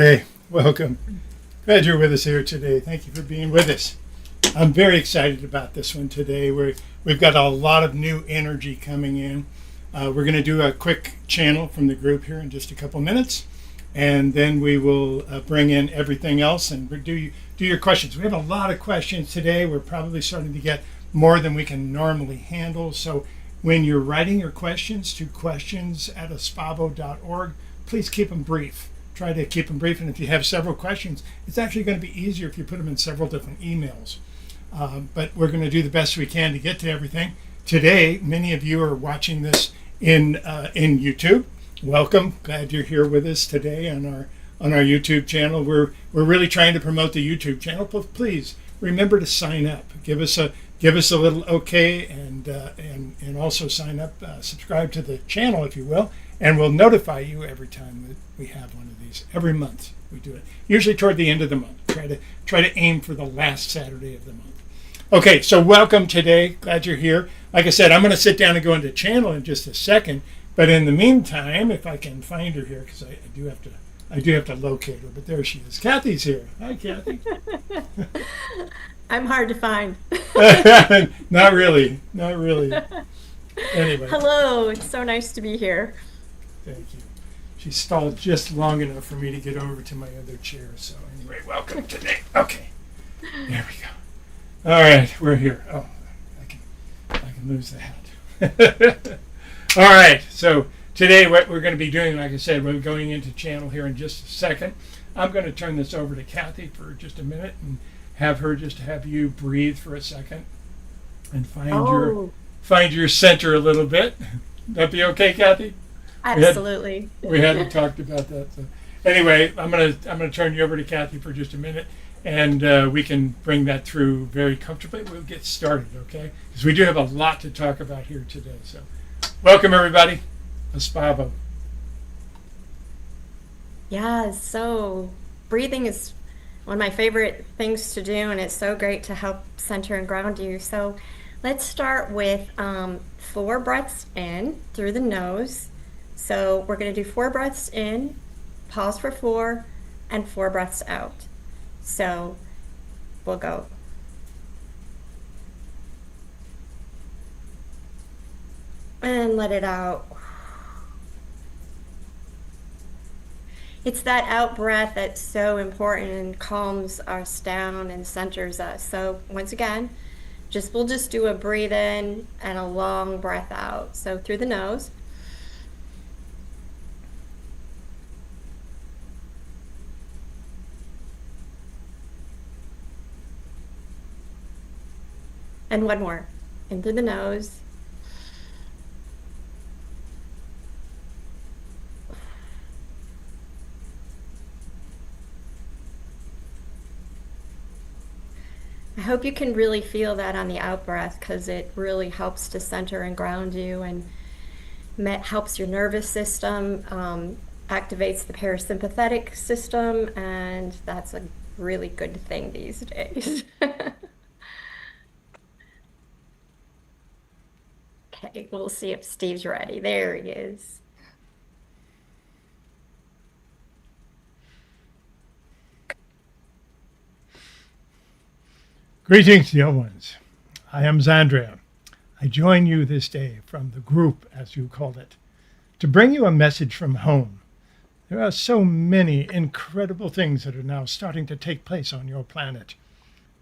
everybody. Welcome. Glad you're with us here today. Thank you for being with us. I'm very excited about this one today. We've got a lot of new energy coming in. We're going to do a quick channel from the group here in just a couple minutes, and then we will bring in everything else and do your questions. We have a lot of questions today. We're probably starting to get more than we can normally handle. So when you're writing your questions to questions@aspavo.org, please keep them brief. Try to keep them brief. And if you have several questions, it's actually going to be easier if you put them in several different emails. But we're going to do the best we can to get to everything. Today, many of you are watching this in YouTube. Welcome. Glad you're here with us today on our YouTube channel. We're really trying to promote the YouTube channel. Please remember to sign up. Give us a little okay, and also sign up, subscribe to the channel if you will, and we'll notify you every time that we have one of these. Every month we do it, usually toward the end of the month. Try to aim for the last Saturday of the month. Okay, so welcome today. Glad you're here. Like I said, I'm going to sit down and go into channel in just a second, but in the meantime, if I can find her here, because I do have to locate her, but there she is. Kathy's here. Hi, Kathy. I'm hard to find. Not really. Anyway. Hello, it's so nice to be here. Thank you. She stalled just long enough for me to get over to my other chair. So anyway, welcome today. Okay, there we go. All right, we're here. Oh, I can lose that. All right, so today what we're going to be doing, like I said, we're going into channel here in just a second. I'm going to turn this over to Kathy for just a minute and have you breathe for a second and find your center a little bit. That be okay, Kathy? Absolutely. We hadn't talked about that. So anyway, I'm gonna turn you over to Kathy for just a minute, and we can bring that through very comfortably. We'll get started, okay? Because we do have a lot to talk about here today. So, welcome everybody. Aspavo. Yeah. So breathing is one of my favorite things to do, and it's so great to help center and ground you. So let's start with 4 breaths in through the nose. So we're going to do 4 breaths in, pause for 4, and 4 breaths out. So we'll go. And let it out. It's that out breath that's so important and calms us down and centers us. So once again, we'll just do a breathe in and a long breath out. So through the nose. And one more. In through the nose. I hope you can really feel that on the out breath, because it really helps to center and ground you, and helps your nervous system, activates the parasympathetic system, and that's a really good thing these days. Okay, we'll see if Steve's ready. There he is. Greetings, dear ones. I am Zandria. I join you this day from the group, as you called it, to bring you a message from home. There are so many incredible things that are now starting to take place on your planet.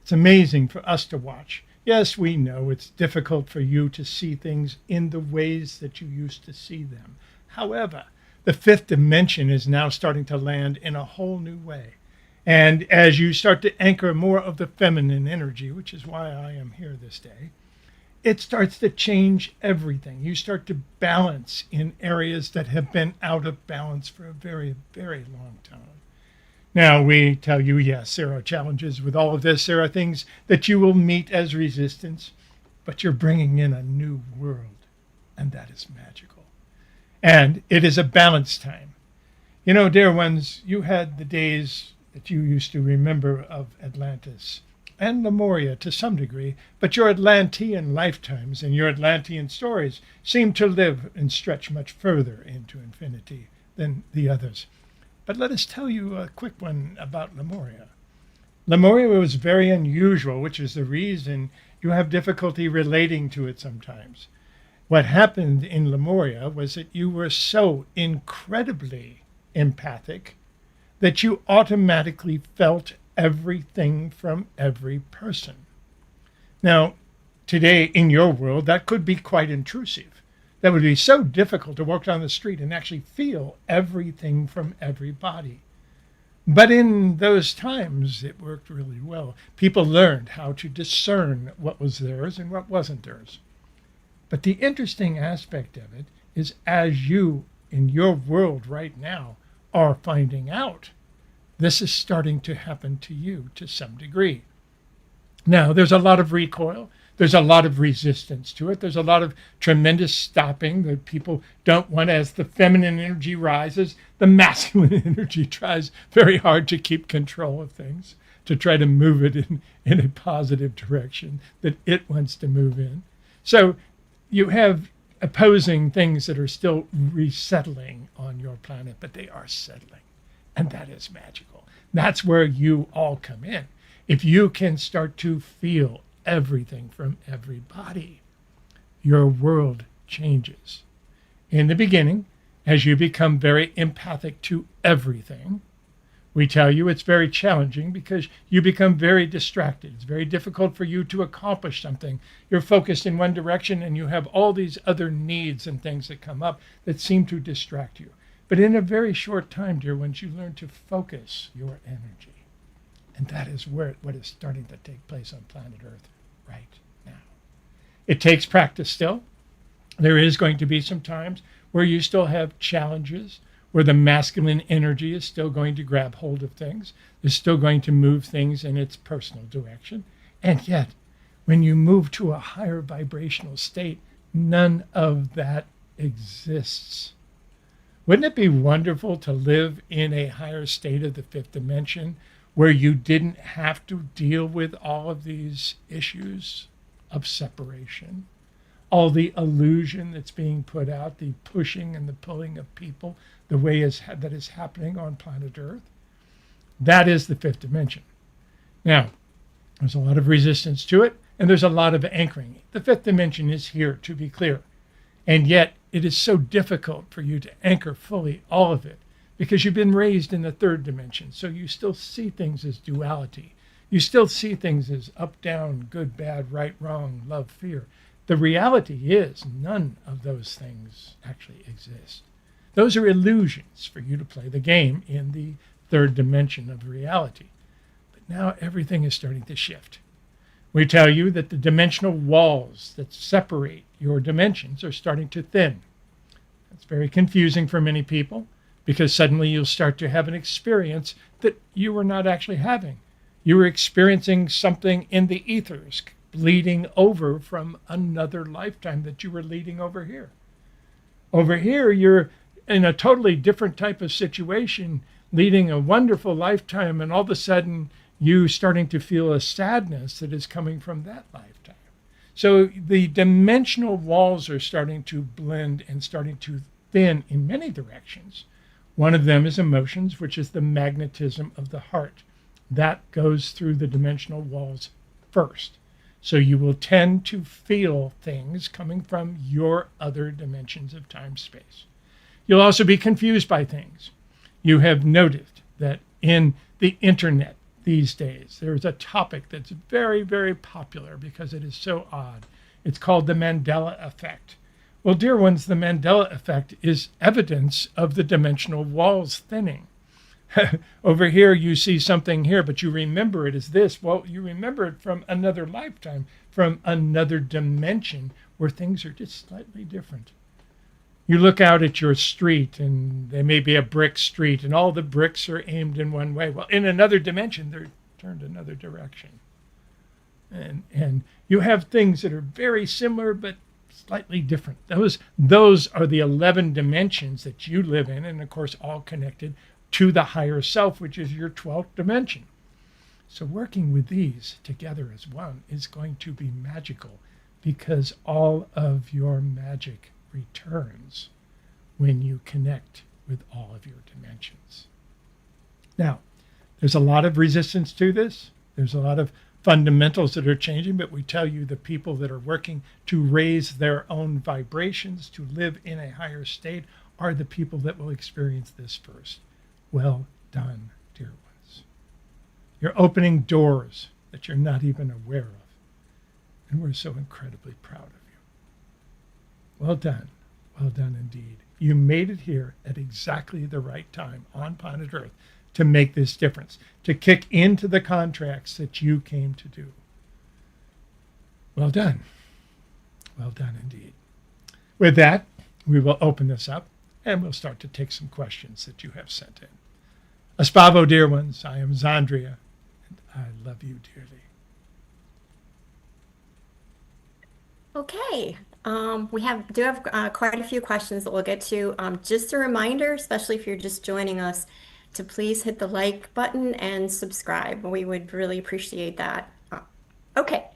It's amazing for us to watch. Yes, we know it's difficult for you to see things in the ways that you used to see them. However, the 5th dimension is now starting to land in a whole new way. And as you start to anchor more of the feminine energy, which is why I am here this day, it starts to change everything. You start to balance in areas that have been out of balance for a very, very long time. Now, we tell you, yes, there are challenges with all of this. There are things that you will meet as resistance, but you're bringing in a new world, and that is magical. And it is a balance time. You know, dear ones, you had the days that you used to remember of Atlantis and Lemuria to some degree, but your Atlantean lifetimes and your Atlantean stories seem to live and stretch much further into infinity than the others. But let us tell you a quick one about Lemuria. Lemuria was very unusual, which is the reason you have difficulty relating to it sometimes. What happened in Lemuria was that you were so incredibly empathic that you automatically felt everything from every person. Now, today in your world, that could be quite intrusive. That would be so difficult to walk down the street and actually feel everything from everybody. But in those times, it worked really well. People learned how to discern what was theirs and what wasn't theirs. But the interesting aspect of it is as you, in your world right now, are finding out, this is starting to happen to you to some degree. Now, there's a lot of recoil. There's a lot of resistance to it. There's a lot of tremendous stopping that people don't want. As the feminine energy rises, the masculine energy tries very hard to keep control of things, to try to move it in a positive direction that it wants to move in. So you have opposing things that are still resettling on your planet, but they are settling. And that is magical. That's where you all come in. If you can start to feel everything from everybody, your world changes. In the beginning, as you become very empathic to everything, we tell you it's very challenging because you become very distracted. It's very difficult for you to accomplish something. You're focused in one direction and you have all these other needs and things that come up that seem to distract you. But in a very short time, dear ones, you learn to focus your energy. And that is what is starting to take place on planet Earth right now. It takes practice still. There is going to be some times where you still have challenges, where the masculine energy is still going to grab hold of things, is still going to move things in its personal direction. And yet, when you move to a higher vibrational state, none of that exists. Wouldn't it be wonderful to live in a higher state of the fifth dimension where you didn't have to deal with all of these issues of separation, all the illusion that's being put out, the pushing and the pulling of people, the way that is happening on planet Earth? That is the fifth dimension. Now, there's a lot of resistance to it, and there's a lot of anchoring. The fifth dimension is here, to be clear. And yet, it is so difficult for you to anchor fully all of it because you've been raised in the third dimension. So you still see things as duality. You still see things as up, down, good, bad, right, wrong, love, fear. The reality is none of those things actually exist. Those are illusions for you to play the game in the third dimension of reality. But now everything is starting to shift. We tell you that the dimensional walls that separate your dimensions are starting to thin. That's very confusing for many people because suddenly you'll start to have an experience that you were not actually having. You were experiencing something in the ethers bleeding over from another lifetime that you were leading over here. Over here, you're in a totally different type of situation, leading a wonderful lifetime, and all of a sudden you starting to feel a sadness that is coming from that lifetime. So the dimensional walls are starting to blend and starting to thin in many directions. One of them is emotions, which is the magnetism of the heart. That goes through the dimensional walls first. So you will tend to feel things coming from your other dimensions of time-space. You'll also be confused by things. You have noticed that in the internet these days, there's a topic that's very, very popular because it is so odd. It's called the Mandela effect. Well, dear ones, the Mandela effect is evidence of the dimensional walls thinning. Over here, you see something here, but you remember it as this. Well, you remember it from another lifetime, from another dimension where things are just slightly different. You look out at your street, and there may be a brick street, and all the bricks are aimed in one way. Well, in another dimension, they're turned another direction. And you have things that are very similar, but slightly different. Those are the 11 dimensions that you live in, and of course, all connected to the higher self, which is your 12th dimension. So working with these together as one is going to be magical because all of your magic returns when you connect with all of your dimensions. Now, there's a lot of resistance to this. There's a lot of fundamentals that are changing, but we tell you the people that are working to raise their own vibrations, to live in a higher state, are the people that will experience this first. Well done, dear ones. You're opening doors that you're not even aware of. And we're so incredibly proud of you. Well done. Well done indeed. You made it here at exactly the right time on planet Earth to make this difference, to kick into the contracts that you came to do. Well done. Well done indeed. With that, we will open this up and we'll start to take some questions that you have sent in. Aspavo, dear ones, I am Zandria, and I love you dearly. Okay, we do have quite a few questions that we'll get to. Just a reminder, especially if you're just joining us, to please hit the like button and subscribe. We would really appreciate that. Okay,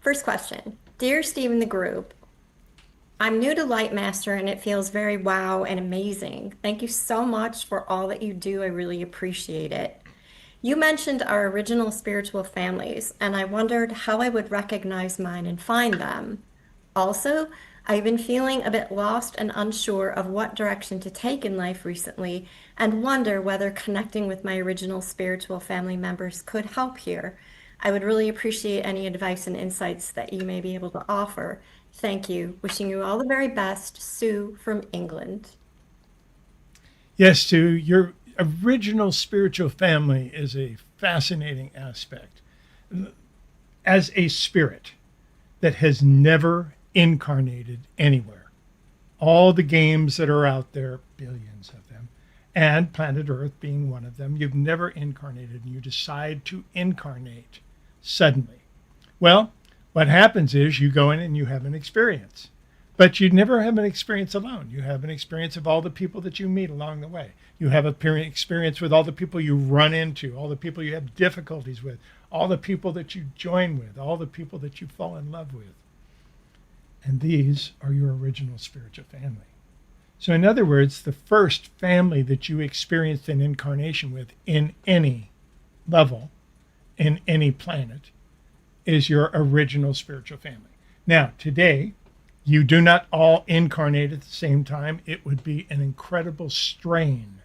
first question. Dear Steve and the group, I'm new to Lightmaster and it feels very wow and amazing. Thank you so much for all that you do. I really appreciate it. You mentioned our original spiritual families, and I wondered how I would recognize mine and find them. Also, I've been feeling a bit lost and unsure of what direction to take in life recently, and wonder whether connecting with my original spiritual family members could help here. I would really appreciate any advice and insights that you may be able to offer. Thank you. Wishing you all the very best. Sue from England. Yes, Sue, your original spiritual family is a fascinating aspect. As a spirit that has never incarnated anywhere, all the games that are out there, billions of them, and planet Earth being one of them, you've never incarnated and you decide to incarnate suddenly. Well, what happens is you go in and you have an experience. But you never have an experience alone. You have an experience of all the people that you meet along the way. You have an experience with all the people you run into, all the people you have difficulties with, all the people that you join with, all the people that you fall in love with. And these are your original spiritual family. So in other words, the first family that you experienced an incarnation with in any level, in any planet, is your original spiritual family. Now, today, you do not all incarnate at the same time. It would be an incredible strain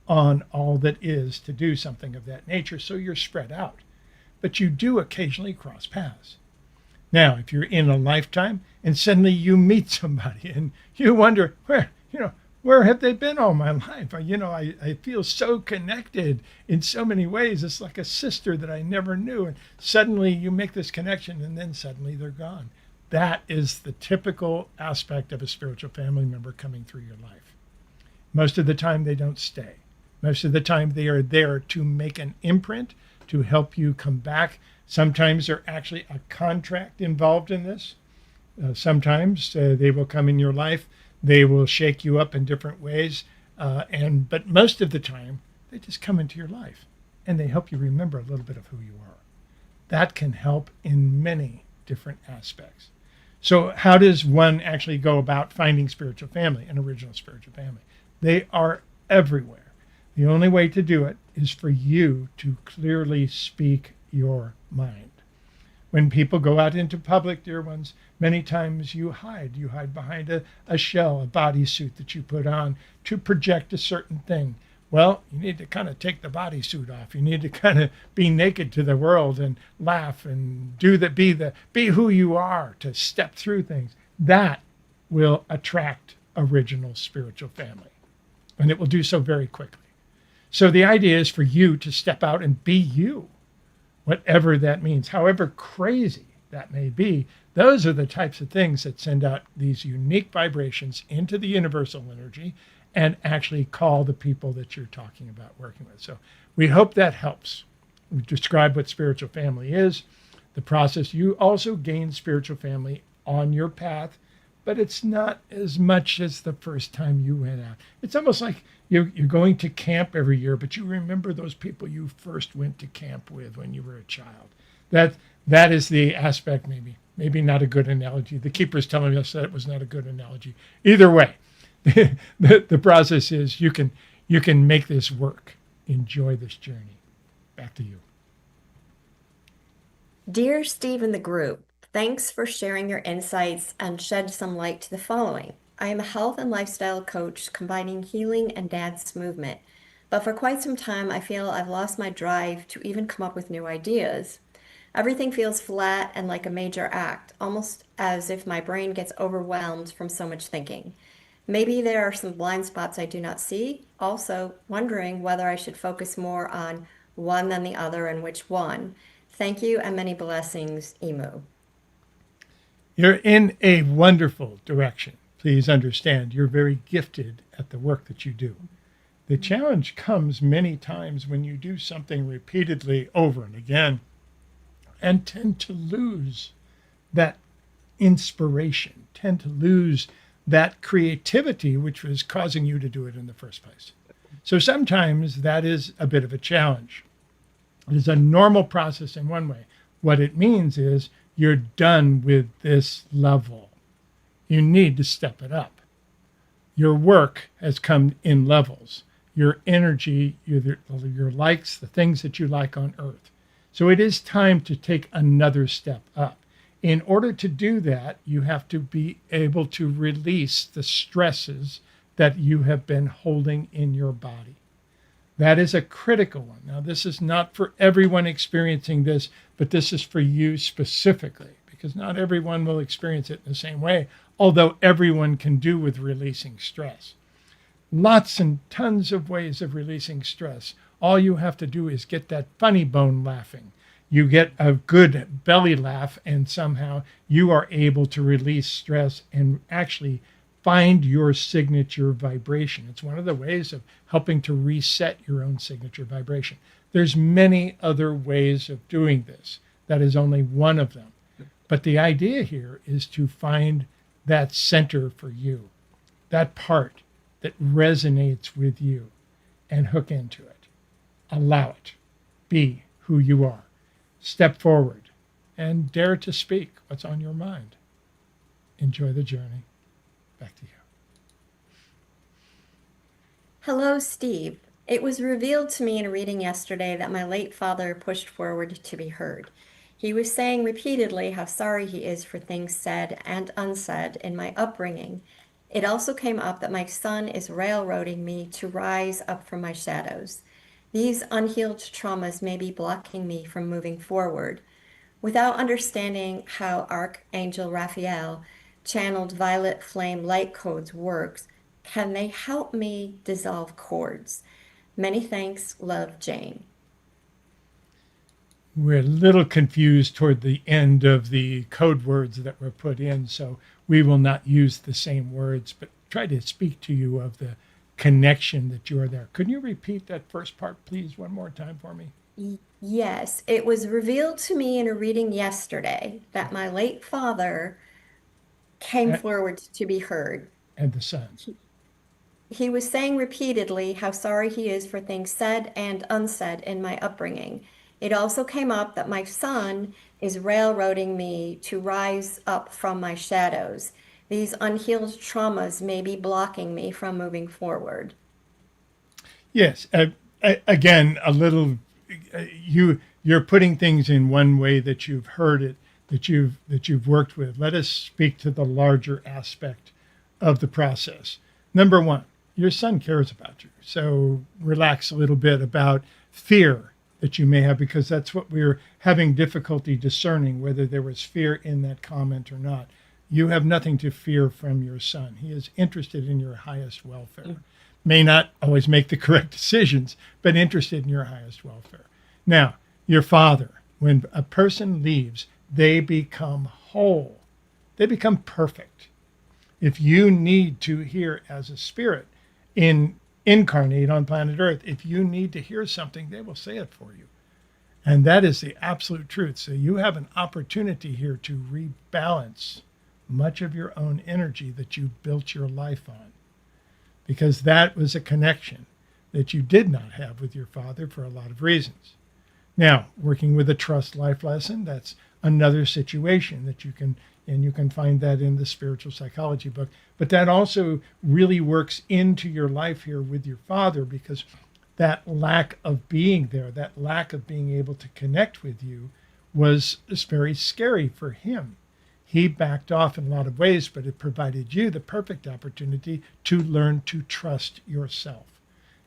on all that is to do something of that nature. So you're spread out, but you do occasionally cross paths. Now, if you're in a lifetime and suddenly you meet somebody and you wonder, where have they been all my life? I feel so connected in so many ways. It's like a sister that I never knew. And suddenly you make this connection and then suddenly they're gone. That is the typical aspect of a spiritual family member coming through your life. Most of the time, they don't stay. Most of the time, they are there to make an imprint, to help you come back. Sometimes there's actually a contract involved in this. Sometimes they will come in your life. They will shake you up in different ways. But most of the time, they just come into your life and they help you remember a little bit of who you are. That can help in many different aspects. So how does one actually go about finding spiritual family, an original spiritual family? They are everywhere. The only way to do it is for you to clearly speak your mind. When people go out into public, dear ones, many times you hide. You hide behind a shell, a bodysuit that you put on to project a certain thing. Well, you need to kind of take the bodysuit off. You need to kind of be naked to the world and laugh and be who you are, to step through things. That will attract original spiritual family. And it will do so very quickly. So the idea is for you to step out and be you, whatever that means, however crazy that may be. Those are the types of things that send out these unique vibrations into the universal energy and actually call the people that you're talking about working with. So we hope that helps. We've described what spiritual family is, the process. You also gain spiritual family on your path, but it's not as much as the first time you went out. It's almost like you're going to camp every year, but you remember those people you first went to camp with when you were a child. That is the aspect, maybe not a good analogy. The keeper's telling us that it was not a good analogy. Either way, the process is you can make this work. enjoy this journey. Back to you. Dear Steve and the group, thanks for sharing your insights and shed some light to the following. I am a health and lifestyle coach combining healing and dance movement, but for quite some time I feel I've lost my drive to even come up with new ideas. Everything feels flat and like a major act, almost as if my brain gets overwhelmed from so much thinking. Maybe there are some blind spots I do not see. Also, wondering whether I should focus more on one than the other and which one. Thank you and many blessings, Emu. You're in a wonderful direction. Please understand, you're very gifted at the work that you do. The challenge comes many times when you do something repeatedly over and again and tend to lose that inspiration, tend to lose that creativity which was causing you to do it in the first place. So sometimes that is a bit of a challenge. It is a normal process in one way. What it means is you're done with this level. You need to step it up. Your work has come in levels. Your energy, your likes, the things that you like on earth. So it is time to take another step up. In order to do that, you have to be able to release the stresses that you have been holding in your body. That is a critical one. Now, this is not for everyone experiencing this, but this is for you specifically, because not everyone will experience it in the same way, although everyone can do with releasing stress. Lots and tons of ways of releasing stress. All you have to do is get that funny bone laughing. You get a good belly laugh, and somehow you are able to release stress and actually find your signature vibration. It's one of the ways of helping to reset your own signature vibration. There's many other ways of doing this. That is only one of them. But the idea here is to find that center for you, that part that resonates with you, and hook into it. Allow it. Be who you are. Step forward and dare to speak what's on your mind. Enjoy the journey. Back to you. Hello, Steve. It was revealed to me in a reading yesterday that my late father pushed forward to be heard. He was saying repeatedly how sorry he is for things said and unsaid in my upbringing. It also came up that my son is railroading me to rise up from my shadows. These unhealed traumas may be blocking me from moving forward. Without understanding how Archangel Raphael channeled violet flame light codes works, can they help me dissolve cords? Many thanks, love, Jane. We're a little confused toward the end of the code words that were put in, so we will not use the same words, but try to speak to you of the connection that you are there. Could you repeat that first part, please, one more time for me? Yes, it was revealed to me in a reading yesterday that my late father came forward to be heard. And the son. He was saying repeatedly how sorry he is for things said and unsaid in my upbringing. It also came up that my son is railroading me to rise up from my shadows. These unhealed traumas may be blocking me from moving forward. Yes. Again, a little, you're putting things in one way that you've heard it, that you've worked with. Let us speak to the larger aspect of the process. Number one, your son cares about you. So relax a little bit about fear that you may have, because that's what we're having difficulty discerning, whether there was fear in that comment or not. You have nothing to fear from your son. He is interested in your highest welfare. May not always make the correct decisions, but interested in your highest welfare. Now, your father, when a person leaves, they become whole. They become perfect. If you need to hear as a spirit incarnate on planet Earth, if you need to hear something, they will say it for you. And that is the absolute truth. So you have an opportunity here to rebalance much of your own energy that you built your life on, because that was a connection that you did not have with your father for a lot of reasons. Now, working with a trust life lesson, that's another situation that you can find that in the spiritual psychology book, but that also really works into your life here with your father, because that lack of being there, that lack of being able to connect with you was very scary for him. He backed off in a lot of ways, but it provided you the perfect opportunity to learn to trust yourself.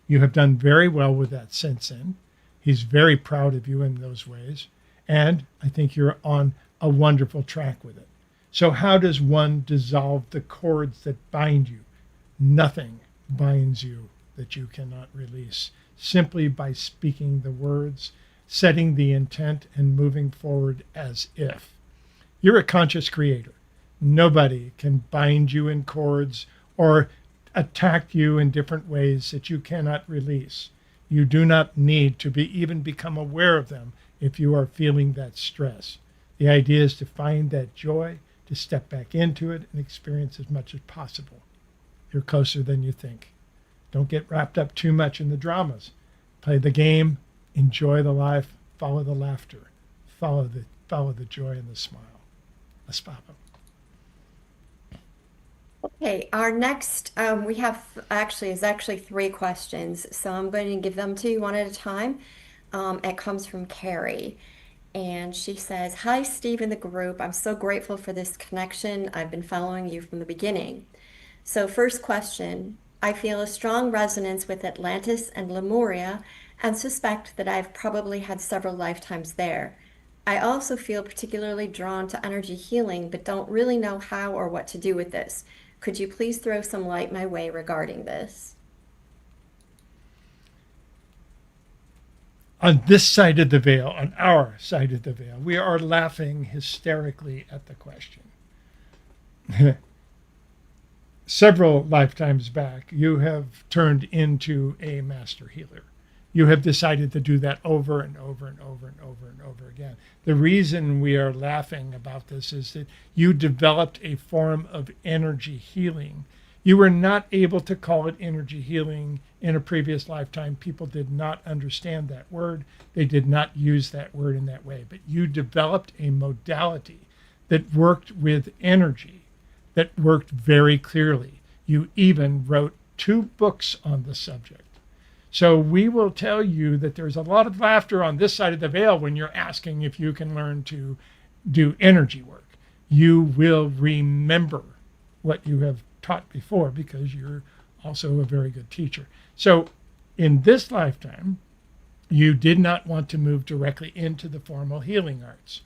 You have done very well with that since then. He's very proud of you in those ways. And I think you're on a wonderful track with it. So how does one dissolve the cords that bind you? Nothing binds you that you cannot release. Simply by speaking the words, setting the intent, and moving forward as if. You're a conscious creator. Nobody can bind you in cords or attack you in different ways that you cannot release. You do not need to even become aware of them if you are feeling that stress. The idea is to find that joy, to step back into it and experience as much as possible. You're closer than you think. Don't get wrapped up too much in the dramas. Play the game, enjoy the life, follow the laughter, follow the joy and the smile. Aspapa. Okay, our next, we have actually three questions, so I'm going to give them to you one at a time. It comes from Carrie, and she says, "Hi, Steve and the group. I'm so grateful for this connection. I've been following you from the beginning." So first question, I feel a strong resonance with Atlantis and Lemuria and suspect that I've probably had several lifetimes there. I also feel particularly drawn to energy healing, but don't really know how or what to do with this. Could you please throw some light my way regarding this? On this side of the veil, on our side of the veil, we are laughing hysterically at the question. Several lifetimes back, you have turned into a master healer. You have decided to do that over and over and over and over and over again. The reason we are laughing about this is that you developed a form of energy healing. You were not able to call it energy healing in a previous lifetime. People did not understand that word. They did not use that word in that way. But you developed a modality that worked with energy, that worked very clearly. You even wrote 2 books on the subject. So we will tell you that there's a lot of laughter on this side of the veil when you're asking if you can learn to do energy work. You will remember what you have taught before because you're also a very good teacher. So in this lifetime, you did not want to move directly into the formal healing arts.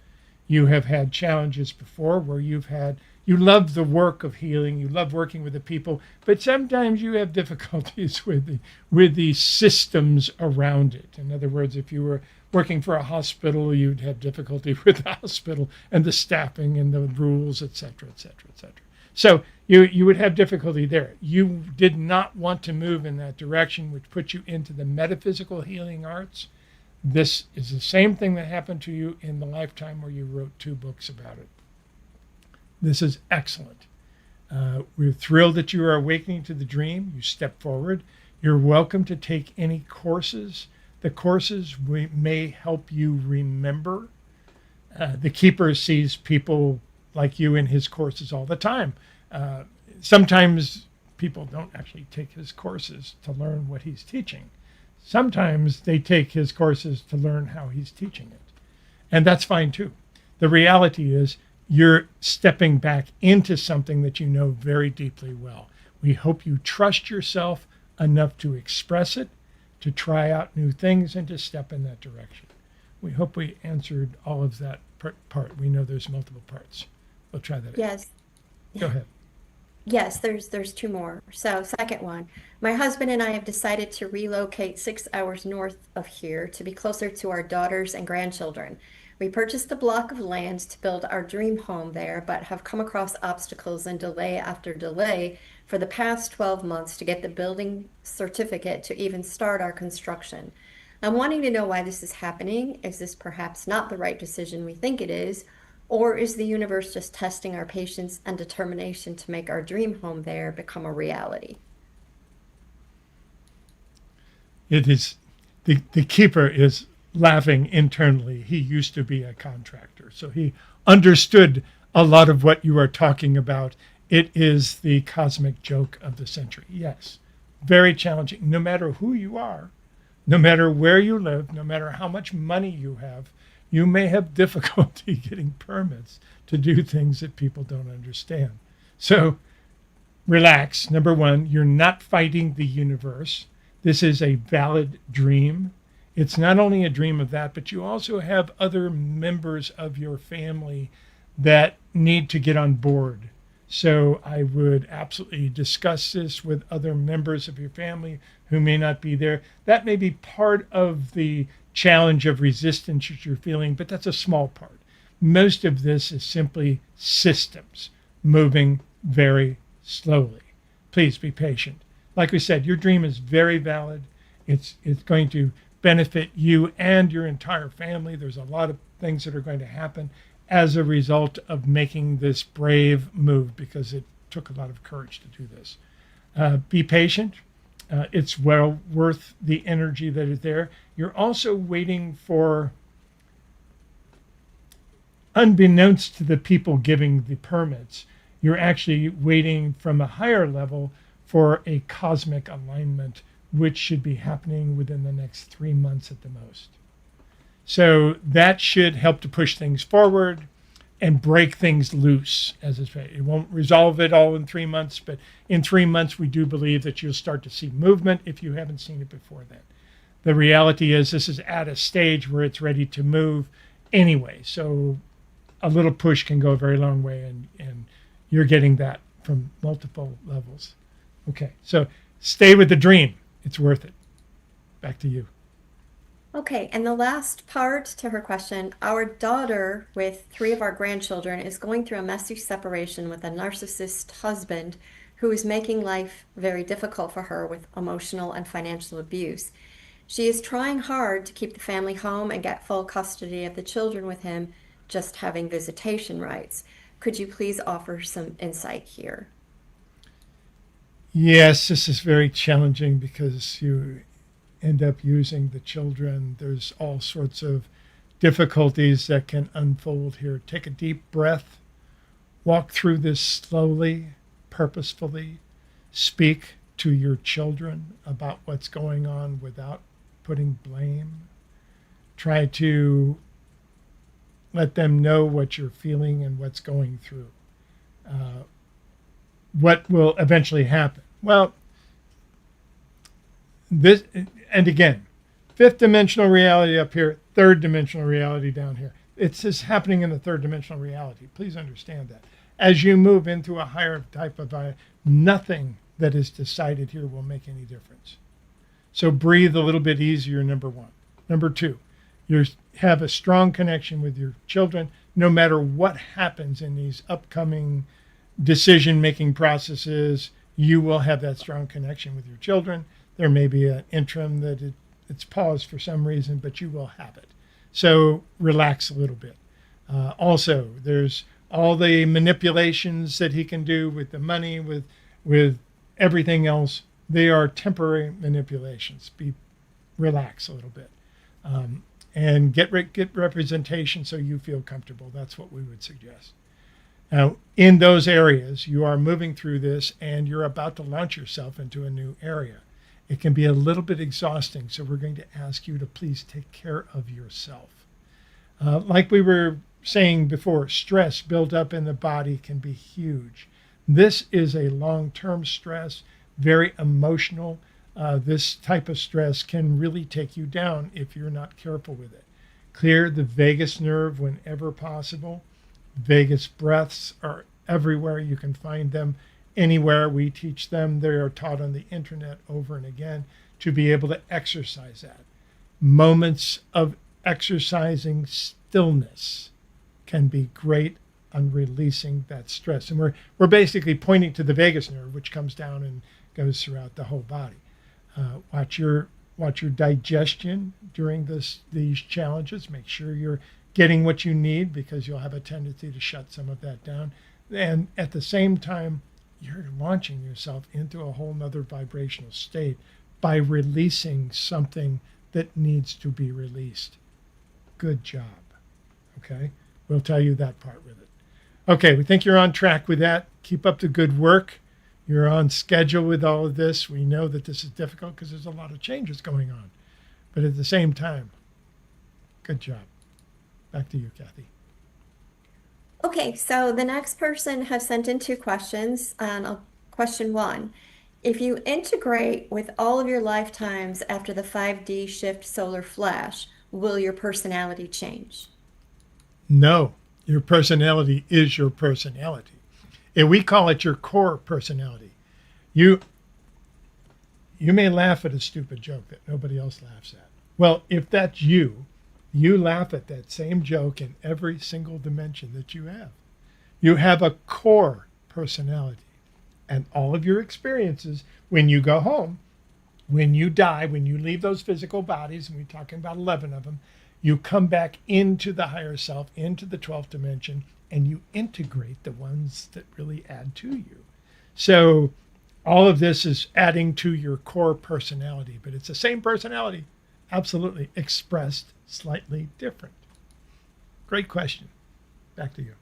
You have had challenges before where you love the work of healing, you love working with the people, but sometimes you have difficulties with the systems around it. In other words, if you were working for a hospital, you'd have difficulty with the hospital and the staffing and the rules, et cetera, et cetera, et cetera. So you would have difficulty there. You did not want to move in that direction, which put you into the metaphysical healing arts. This is the same thing that happened to you in the lifetime where you wrote 2 books about it. This is excellent. We're thrilled that you are awakening to the dream. You step forward. You're welcome to take any courses. The courses may help you remember. The keeper sees people like you in his courses all the time. Sometimes people don't actually take his courses to learn what he's teaching. Sometimes they take his courses to learn how he's teaching it. And that's fine too. The reality is you're stepping back into something that you know very deeply well. We hope you trust yourself enough to express it, to try out new things, and to step in that direction. We hope we answered all of that part. We know there's multiple parts. We'll try that. Yes. Go ahead. Yes, there's 2 more. So second one, my husband and I have decided to relocate 6 hours north of here to be closer to our daughters and grandchildren. We purchased a block of land to build our dream home there, but have come across obstacles and delay after delay for the past 12 months to get the building certificate to even start our construction. I'm wanting to know why this is happening. Is this perhaps not the right decision we think it is? Or is the universe just testing our patience and determination to make our dream home there become a reality? It is, the keeper is laughing internally. He used to be a contractor, so he understood a lot of what you are talking about. It is the cosmic joke of the century. Yes, very challenging. No matter who you are, No matter where you live, no matter how much money you have, you may have difficulty getting permits to do things that people don't understand. So relax. Number one, you're not fighting the universe. This is a valid dream. It's not only a dream of that, but you also have other members of your family that need to get on board. So I would absolutely discuss this with other members of your family who may not be there. That may be part of the challenge of resistance that you're feeling, but that's a small part. Most of this is simply systems moving very slowly. Please be patient. Like we said, your dream is very valid. It's going to benefit you and your entire family. There's a lot of things that are going to happen as a result of making this brave move, because it took a lot of courage to do this. Be patient. It's well worth the energy that is there. You're also waiting for, unbeknownst to the people giving the permits, you're actually waiting from a higher level for a cosmic alignment, which should be happening within the next 3 months at the most. So that should help to push things forward and break things loose, as it's said. It won't resolve it all in 3 months, but in 3 months, we do believe that you'll start to see movement if you haven't seen it before then. The reality is this is at a stage where it's ready to move anyway. So a little push can go a very long way, and you're getting that from multiple levels. Okay, so stay with the dream. It's worth it. Back to you. Okay, and the last part to her question, our daughter with 3 of our grandchildren is going through a messy separation with a narcissist husband who is making life very difficult for her with emotional and financial abuse. She is trying hard to keep the family home and get full custody of the children with him, just having visitation rights. Could you please offer some insight here? Yes, this is very challenging because you end up using the children. There's all sorts of difficulties that can unfold here. Take a deep breath. Walk through this slowly, purposefully. Speak to your children about what's going on without putting blame. Try to let them know what you're feeling and what's going through. What will eventually happen? Well, this, and again, 5th dimensional reality up here, 3rd dimensional reality down here. It's just happening in the 3rd dimensional reality. Please understand that. As you move into a higher type of nothing that is decided here will make any difference. So breathe a little bit easier, number one. Number two, you have a strong connection with your children, no matter what happens in these upcoming decision-making processes. You will have that strong connection with your children. There may be an interim that it's paused for some reason, but you will have it. So relax a little bit. Also, there's all the manipulations that he can do with the money, with everything else. They are temporary manipulations. Relax a little bit. And get representation so you feel comfortable. That's what we would suggest. Now, in those areas, you are moving through this and you're about to launch yourself into a new area. It can be a little bit exhausting, so we're going to ask you to please take care of yourself. Like we were saying before, stress built up in the body can be huge. This is a long-term stress, very emotional. This type of stress can really take you down if you're not careful with it. Clear the vagus nerve whenever possible. Vagus breaths are everywhere. You can find them anywhere. We teach them. They are taught on the internet over and again to be able to exercise that. Moments of exercising stillness can be great on releasing that stress. And we're basically pointing to the vagus nerve, which comes down and goes throughout the whole body. Watch your digestion during these challenges. Make sure you're getting what you need, because you'll have a tendency to shut some of that down. And at the same time, you're launching yourself into a whole nother vibrational state by releasing something that needs to be released. Good job. Okay? We'll tell you that part with it. Okay, we think you're on track with that. Keep up the good work. You're on schedule with all of this. We know that this is difficult because there's a lot of changes going on. But at the same time, good job. Back to you, Kathy. Okay, so the next person has sent in 2 questions. Question 1. If you integrate with all of your lifetimes after the 5D shift solar flash, will your personality change? No, your personality is your personality. And we call it your core personality. You may laugh at a stupid joke that nobody else laughs at. Well, if that's you, you laugh at that same joke in every single dimension that you have. You have a core personality. And all of your experiences, when you go home, when you die, when you leave those physical bodies, and we're talking about 11 of them, you come back into the higher self, into the 12th dimension, and you integrate the ones that really add to you. So all of this is adding to your core personality, but it's the same personality, absolutely, expressed slightly different. Great question. Back to you.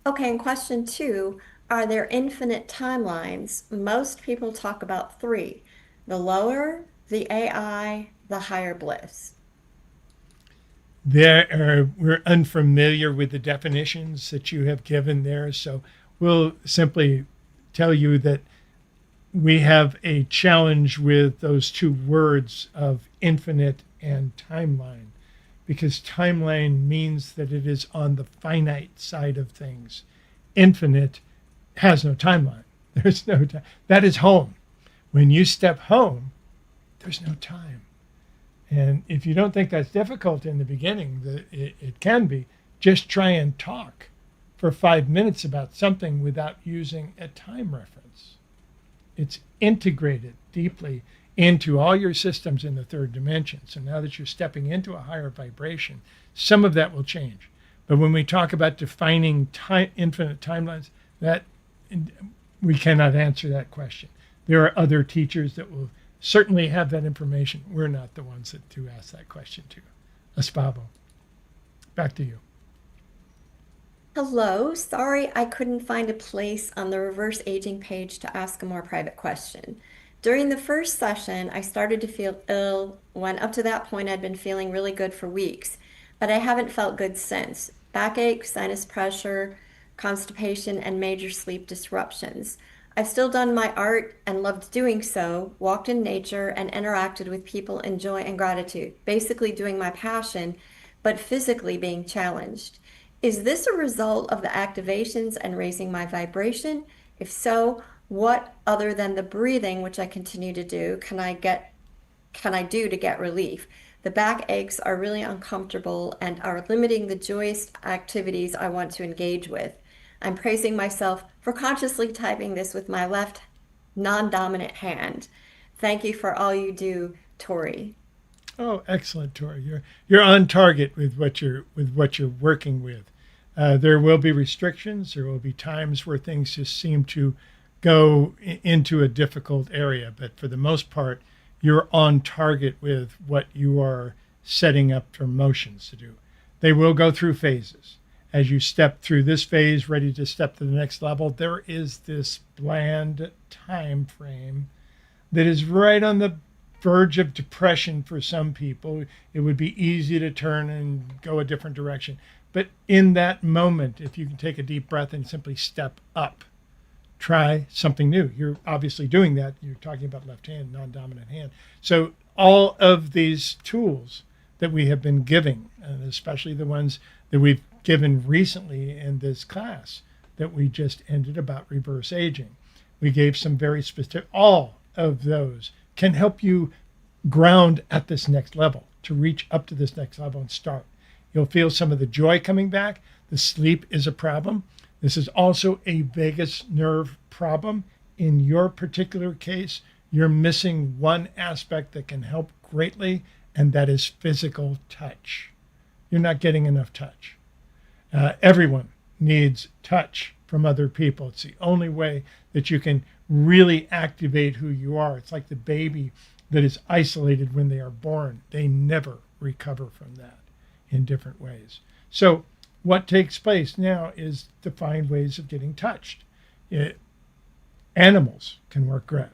Okay, and question 2, are there infinite timelines? Most people talk about 3, the lower, the AI, the higher bliss. We're unfamiliar with the definitions that you have given there, so we'll simply tell you that we have a challenge with those 2 words of infinite and timeline, because timeline means that it is on the finite side of things. Infinite has no timeline. There's no time. That is home. When you step home, there's no time. And if you don't think that's difficult in the beginning, it can be. Just try and talk for 5 minutes about something without using a time reference. It's integrated deeply into all your systems in the 3rd dimension. So now that you're stepping into a higher vibration, some of that will change. But when we talk about defining infinite timelines, that we cannot answer that question. There are other teachers that will certainly have that information. We're not the ones to ask that question to. Espavo, back to you. Hello, sorry I couldn't find a place on the reverse aging page to ask a more private question. During the first session, I started to feel ill when up to that point I'd been feeling really good for weeks, but I haven't felt good since. Backache, sinus pressure, constipation, and major sleep disruptions. I've still done my art and loved doing so, walked in nature, and interacted with people in joy and gratitude, basically doing my passion, but physically being challenged. Is this a result of the activations and raising my vibration? If so, what other than the breathing, which I continue to do, can I do to get relief? The back aches are really uncomfortable and are limiting the joyous activities I want to engage with. I'm praising myself for consciously typing this with my left non-dominant hand. Thank you for all you do, Tori. Oh, excellent, Tori. You're on target with what you're working with. There will be restrictions. There will be times where things just seem to go into a difficult area, but for the most part, you're on target with what you are setting up for motions to do. They will go through phases. As you step through this phase, ready to step to the next level, there is this bland time frame that is right on the verge of depression for some people. It would be easy to turn and go a different direction. But in that moment, if you can take a deep breath and simply step up, try something new. You're obviously doing that. You're talking about left hand, non-dominant hand. So all of these tools that we have been giving, and especially the ones that we've given recently in this class that we just ended about reverse aging, we gave some very specific, all of those can help you ground at this next level, to reach up to this next level and start. You'll feel some of the joy coming back. The sleep is a problem. This is also a vagus nerve problem. In your particular case, you're missing one aspect that can help greatly, and that is physical touch. You're not getting enough touch. Everyone needs touch from other people. It's the only way that you can really activate who you are. It's like the baby that is isolated when they are born. They never recover from that in different ways. So what takes place now is to find ways of getting touched. Animals can work great.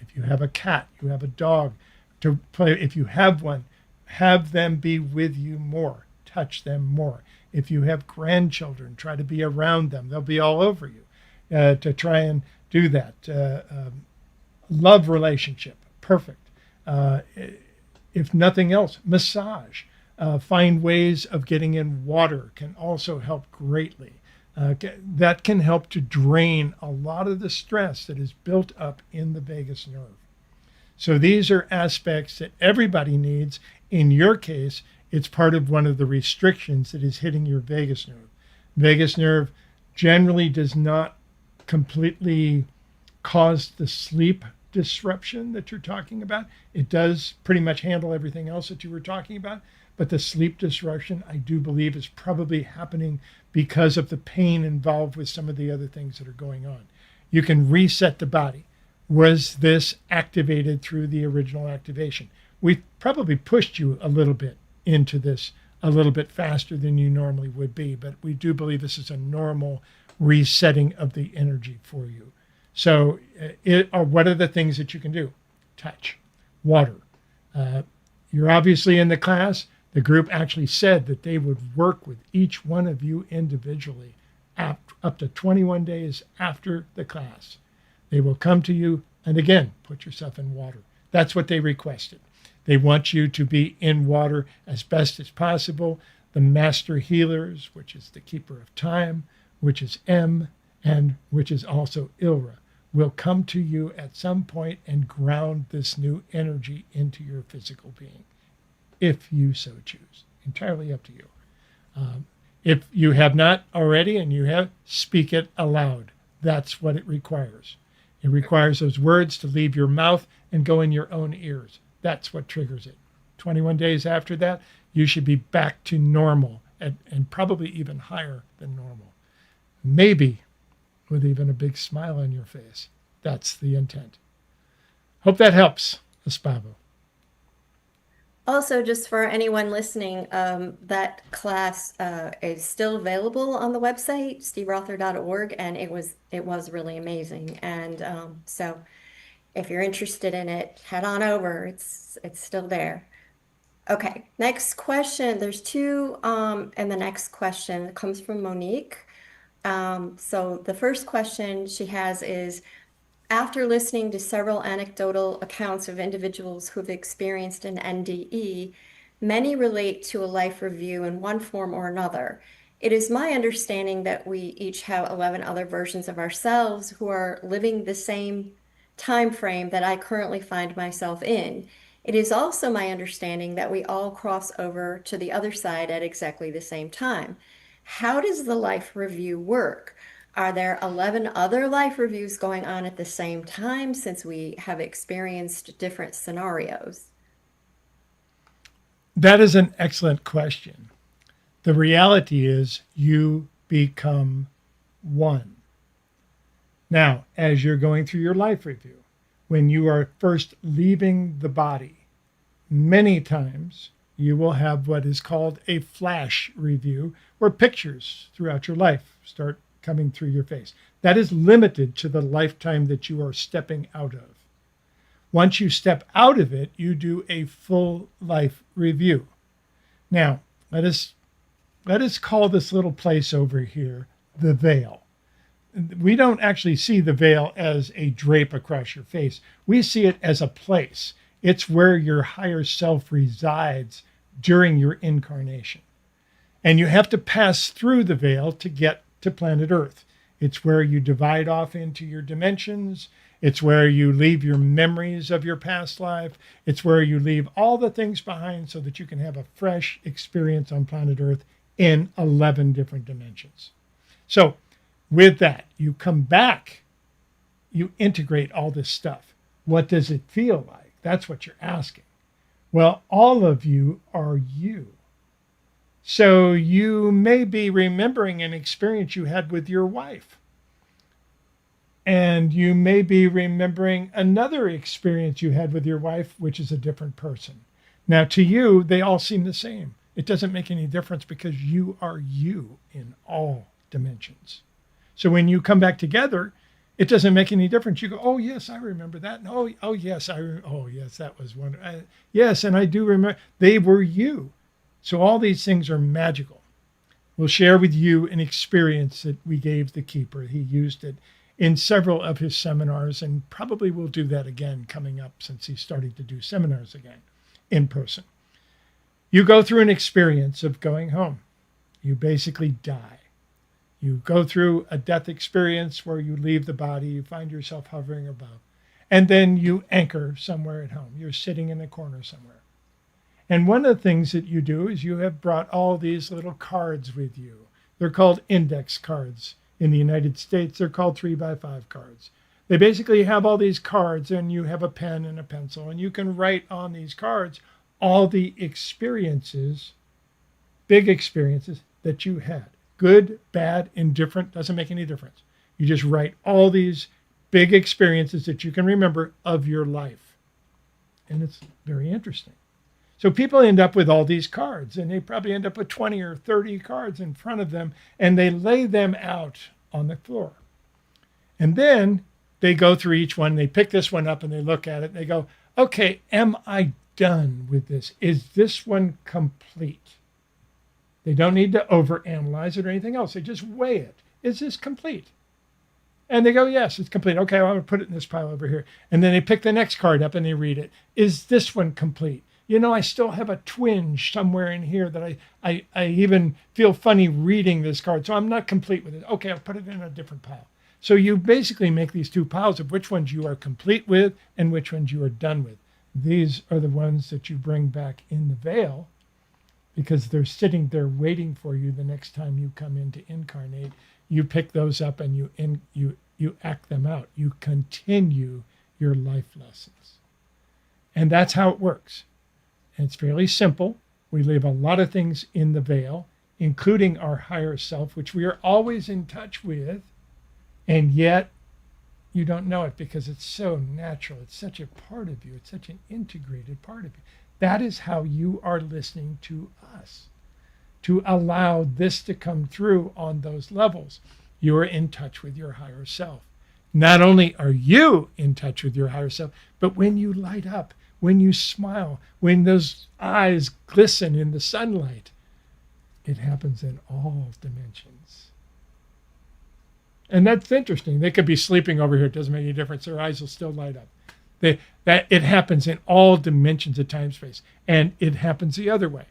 If you have a cat, you have a dog to play. If you have one, have them be with you more, touch them more. If you have grandchildren, try to be around them. They'll be all over you to try and do that. Love relationship, perfect. If nothing else, massage. Find ways of getting in water can also help greatly. That can help to drain a lot of the stress that is built up in the vagus nerve. So these are aspects that everybody needs. In your case, it's part of one of the restrictions that is hitting your vagus nerve. Vagus nerve generally does not completely cause the sleep disruption that you're talking about. It does pretty much handle everything else that you were talking about, but the sleep disruption, I do believe, is probably happening because of the pain involved with some of the other things that are going on. You can reset the body. Was this activated through the original activation? We probably pushed you a little bit into this a little bit faster than you normally would be, but we do believe this is a normal resetting of the energy for you. So what are the things that you can do? Touch, water. You're obviously in the class. The group actually said that they would work with each one of you individually up to 21 days after the class. They will come to you and again, put yourself in water. That's what they requested. They want you to be in water as best as possible. The master healers, which is the keeper of time, which is M, and which is also Ilra, will come to you at some point and ground this new energy into your physical being, if you so choose. Entirely up to you. If you have not already and you have, speak it aloud. That's what it requires. It requires those words to leave your mouth and go in your own ears. That's what triggers it. 21 days after that, you should be back to normal and probably even higher than normal. Maybe with even a big smile on your face. That's the intent. Hope that helps, Espavo. Also, just for anyone listening, that class is still available on the website, steverother.org, and it was really amazing. And so if you're interested in it, head on over. It's still there. Okay, next question. There's two, and the next question comes from Monique. So the first question she has is, after listening to several anecdotal accounts of individuals who've experienced an NDE, many relate to a life review in one form or another. It is my understanding that we each have 11 other versions of ourselves who are living the same time frame that I currently find myself in. It is also my understanding that we all cross over to the other side at exactly the same time. How does the life review work? Are there 11 other life reviews going on at the same time since we have experienced different scenarios? That is an excellent question. The reality is you become one. Now, as you're going through your life review, when you are first leaving the body, many times you will have what is called a flash review, where pictures throughout your life start coming through your face. That is limited to the lifetime that you are stepping out of. Once you step out of it, you do a full life review. Now, let us call this little place over here the veil. We don't actually see the veil as a drape across your face. We see it as a place. It's where your higher self resides during your incarnation. And you have to pass through the veil to get to planet Earth. It's where you divide off into your dimensions. It's where you leave your memories of your past life. It's where you leave all the things behind so that you can have a fresh experience on planet Earth in 11 different dimensions. So with that, you come back, you integrate all this stuff. What does it feel like? That's what you're asking. Well, all of you are you. So you may be remembering an experience you had with your wife. And you may be remembering another experience you had with your wife, which is a different person. Now, to you, they all seem the same. It doesn't make any difference because you are you in all dimensions. So when you come back together, it doesn't make any difference. You go, oh yes, I remember that. And, oh yes, oh yes, that was one. Yes, and I do remember. They were you. So all these things are magical. We'll share with you an experience that we gave the keeper. He used it in several of his seminars, and probably will do that again coming up since he's starting to do seminars again in person. You go through an experience of going home. You basically die. You go through a death experience where you leave the body, you find yourself hovering above, and then you anchor somewhere at home. You're sitting in a corner somewhere. And one of the things that you do is you have brought all these little cards with you. They're called index cards. In the United States, they're called 3x5 cards. They basically have all these cards, and you have a pen and a pencil, and you can write on these cards all the experiences, big experiences that you had. Good, bad, indifferent, doesn't make any difference. You just write all these big experiences that you can remember of your life. And it's very interesting. So people end up with all these cards, and they probably end up with 20 or 30 cards in front of them, and they lay them out on the floor. And then they go through each one, they pick this one up and they look at it, and they go, okay, am I done with this? Is this one complete? They don't need to overanalyze it or anything else. They just weigh it. Is this complete? And they go, yes, it's complete. Okay, well, I'm going to put it in this pile over here. And then they pick the next card up and they read it. Is this one complete? You know, I still have a twinge somewhere in here that I even feel funny reading this card. So I'm not complete with it. Okay, I'll put it in a different pile. So you basically make these two piles of which ones you are complete with and which ones you are done with. These are the ones that you bring back in the veil because they're sitting there waiting for you the next time you come in to incarnate. You pick those up and you act them out. You continue your life lessons. And that's how it works. And it's fairly simple. We leave a lot of things in the veil, including our higher self, which we are always in touch with, and yet you don't know it because it's so natural. It's such a part of you. It's such an integrated part of you. That is how you are listening to us, to allow this to come through on those levels. You are in touch with your higher self. Not only are you in touch with your higher self, but when you light up, when you smile, when those eyes glisten in the sunlight, it happens in all dimensions. And that's interesting. They could be sleeping over here. It doesn't make any difference. Their eyes will still light up. It happens in all dimensions of time space. And it happens the other way,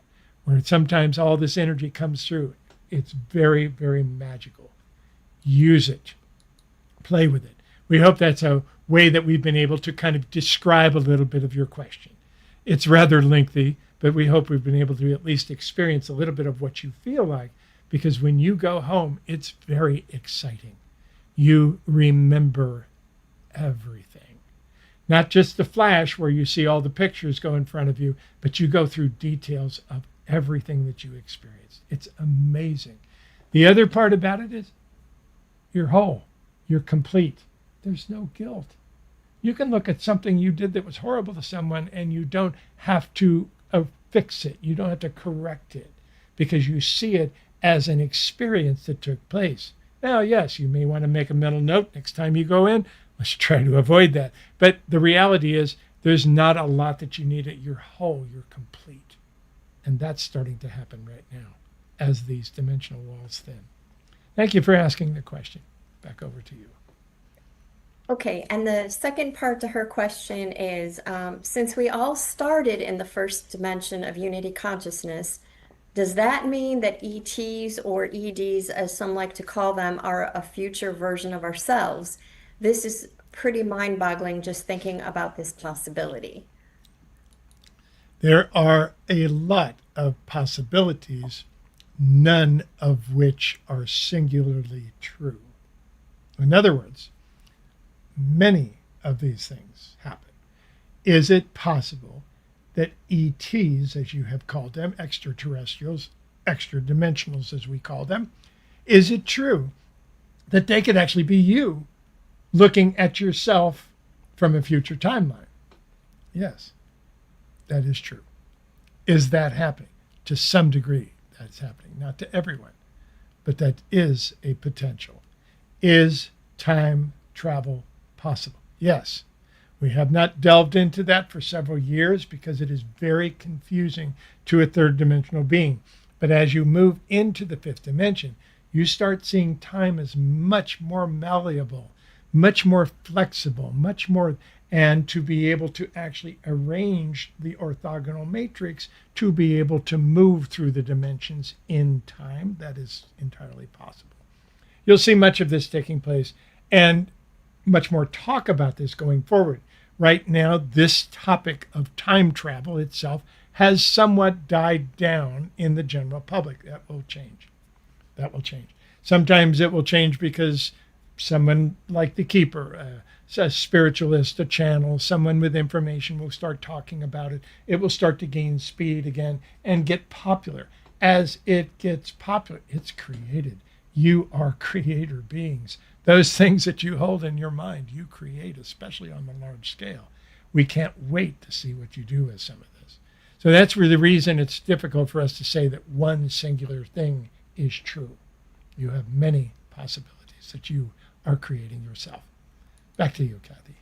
where sometimes all this energy comes through. It's very, very magical. Use it. Play with it. We hope that's a way that we've been able to kind of describe a little bit of your question. It's rather lengthy, but we hope we've been able to at least experience a little bit of what you feel like, because when you go home, it's very exciting. You remember everything. Not just the flash where you see all the pictures go in front of you, but you go through details of everything that you experienced. It's amazing. The other part about it is you're whole. You're complete. There's no guilt. You can look at something you did that was horrible to someone and you don't have to fix it. You don't have to correct it because you see it as an experience that took place. Now, yes, you may want to make a mental note next time you go in. Let's try to avoid that. But the reality is there's not a lot that you need. You're whole. You're complete. And that's starting to happen right now as these dimensional walls thin. Thank you for asking the question. Back over to you. Okay, and the second part to her question is, since we all started in the first dimension of unity consciousness, does that mean that ETs or EDs, as some like to call them, are a future version of ourselves? This is pretty mind-boggling just thinking about this possibility. There are a lot of possibilities, none of which are singularly true. In other words, many of these things happen. Is it possible that ETs, as you have called them, extraterrestrials, extra-dimensionals as we call them, is it true that they could actually be you looking at yourself from a future timeline? Yes, that is true. Is that happening? To some degree, that's happening. Not to everyone, but that is a potential. Is time travel possible. Yes, we have not delved into that for several years because it is very confusing to a third dimensional being. But as you move into the fifth dimension, you start seeing time as much more malleable, much more flexible, much more, and to be able to actually arrange the orthogonal matrix to be able to move through the dimensions in time. That is entirely possible. You'll see much of this taking place and much more talk about this going forward. Right now, this topic of time travel itself has somewhat died down in the general public. That will change. That will change. Sometimes it will change because someone like the Keeper, a spiritualist, a channel, someone with information will start talking about it. It will start to gain speed again and get popular. As it gets popular, it's created. You are creator beings. Those things that you hold in your mind, you create, especially on the large scale. We can't wait to see what you do with some of this. So that's the reason it's difficult for us to say that one singular thing is true. You have many possibilities that you are creating yourself. Back to you, Kathy.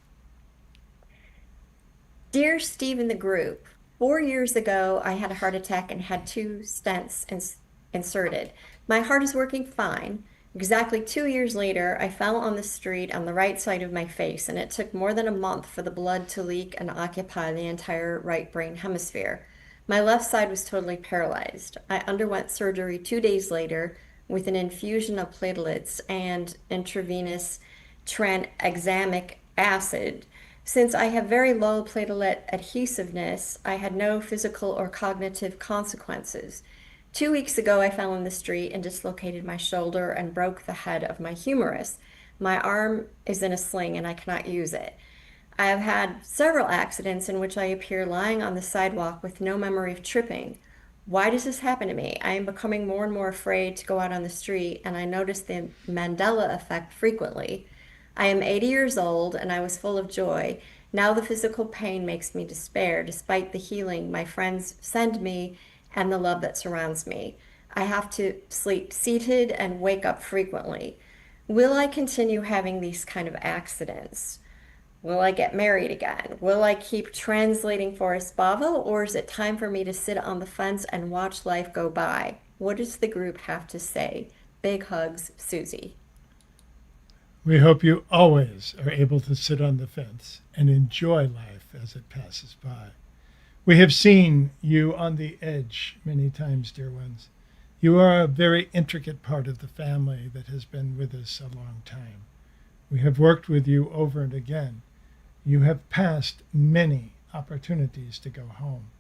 Dear Steve in the group, 4 years ago, I had a heart attack and had two stents inserted. My heart is working fine. Exactly 2 years later, I fell on the street on the right side of my face, and it took more than a month for the blood to leak and occupy the entire right brain hemisphere. My left side was totally paralyzed. I underwent surgery 2 days later with an infusion of platelets and intravenous tranexamic acid. Since I have very low platelet adhesiveness, I had no physical or cognitive consequences. 2 weeks ago, I fell in the street and dislocated my shoulder and broke the head of my humerus. My arm is in a sling and I cannot use it. I have had several accidents in which I appear lying on the sidewalk with no memory of tripping. Why does this happen to me? I am becoming more and more afraid to go out on the street, and I notice the Mandela effect frequently. I am 80 years old and I was full of joy. Now the physical pain makes me despair, despite the healing my friends send me and the love that surrounds me. I have to sleep seated and wake up frequently. Will I continue having these kind of accidents? Will I get married again? Will I keep translating for Espavo, or is it time for me to sit on the fence and watch life go by? What does the group have to say? Big hugs, Susie. We hope you always are able to sit on the fence and enjoy life as it passes by. We have seen you on the edge many times, dear ones. You are a very intricate part of the family that has been with us a long time. We have worked with you over and again. You have passed many opportunities to go home.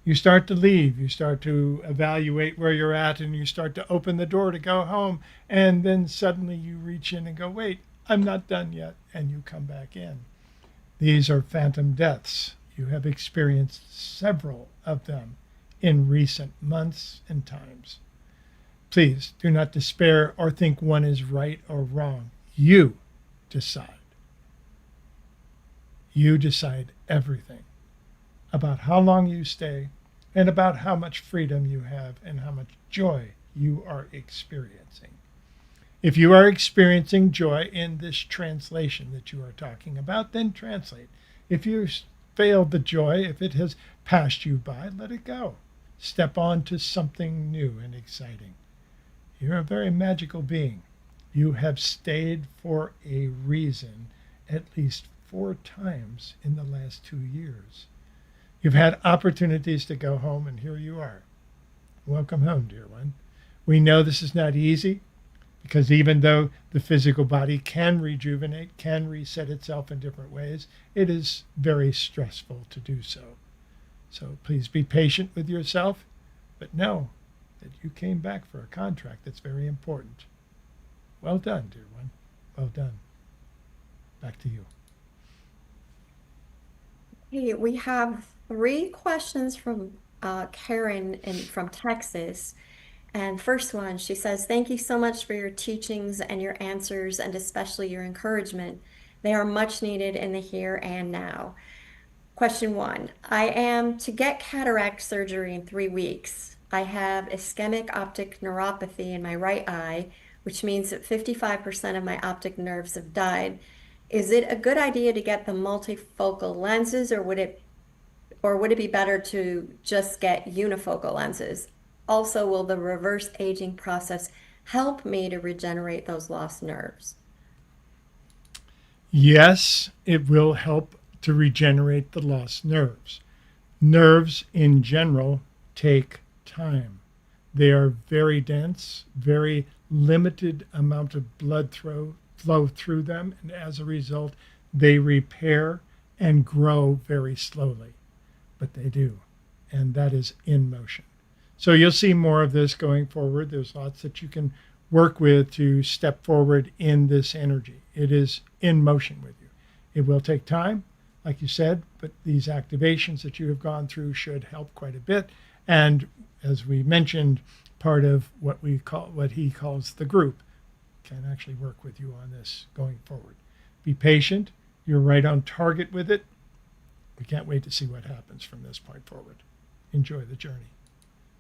You start to leave, you start to evaluate where you're at, and you start to open the door to go home, and then suddenly you reach in and go, wait, I'm not done yet, and you come back in. These are phantom deaths. You have experienced several of them in recent months and times. Please do not despair or think one is right or wrong. You decide. You decide everything about how long you stay and about how much freedom you have and how much joy you are experiencing. If you are experiencing joy in this translation that you are talking about, then translate. If you failed the joy, if it has passed you by, let it go. Step on to something new and exciting. You're a very magical being. You have stayed for a reason at least 4 times in the last 2 years. You've had opportunities to go home, and here you are. Welcome home, dear one. We know this is not easy, because even though the physical body can rejuvenate, can reset itself in different ways, it is very stressful to do so. So please be patient with yourself, but know that you came back for a contract that's very important. Well done, dear one. Well done. Back to you. Hey, we have 3 questions from Karen from Texas. And first one, she says, thank you so much for your teachings and your answers, and especially your encouragement. They are much needed in the here and now. Question 1, I am to get cataract surgery in 3 weeks. I have ischemic optic neuropathy in my right eye, which means that 55% of my optic nerves have died. Is it a good idea to get the multifocal lenses, or would it be better to just get unifocal lenses? Also, will the reverse aging process help me to regenerate those lost nerves? Yes, it will help to regenerate the lost nerves. Nerves in general take time. They are very dense, very limited amount of blood flow through them, and as a result, they repair and grow very slowly, but they do, and that is in motion. So you'll see more of this going forward. There's lots that you can work with to step forward in this energy. It is in motion with you. It will take time, like you said, but these activations that you have gone through should help quite a bit. And as we mentioned, part of what he calls the group can actually work with you on this going forward. Be patient. You're right on target with it. We can't wait to see what happens from this point forward. Enjoy the journey.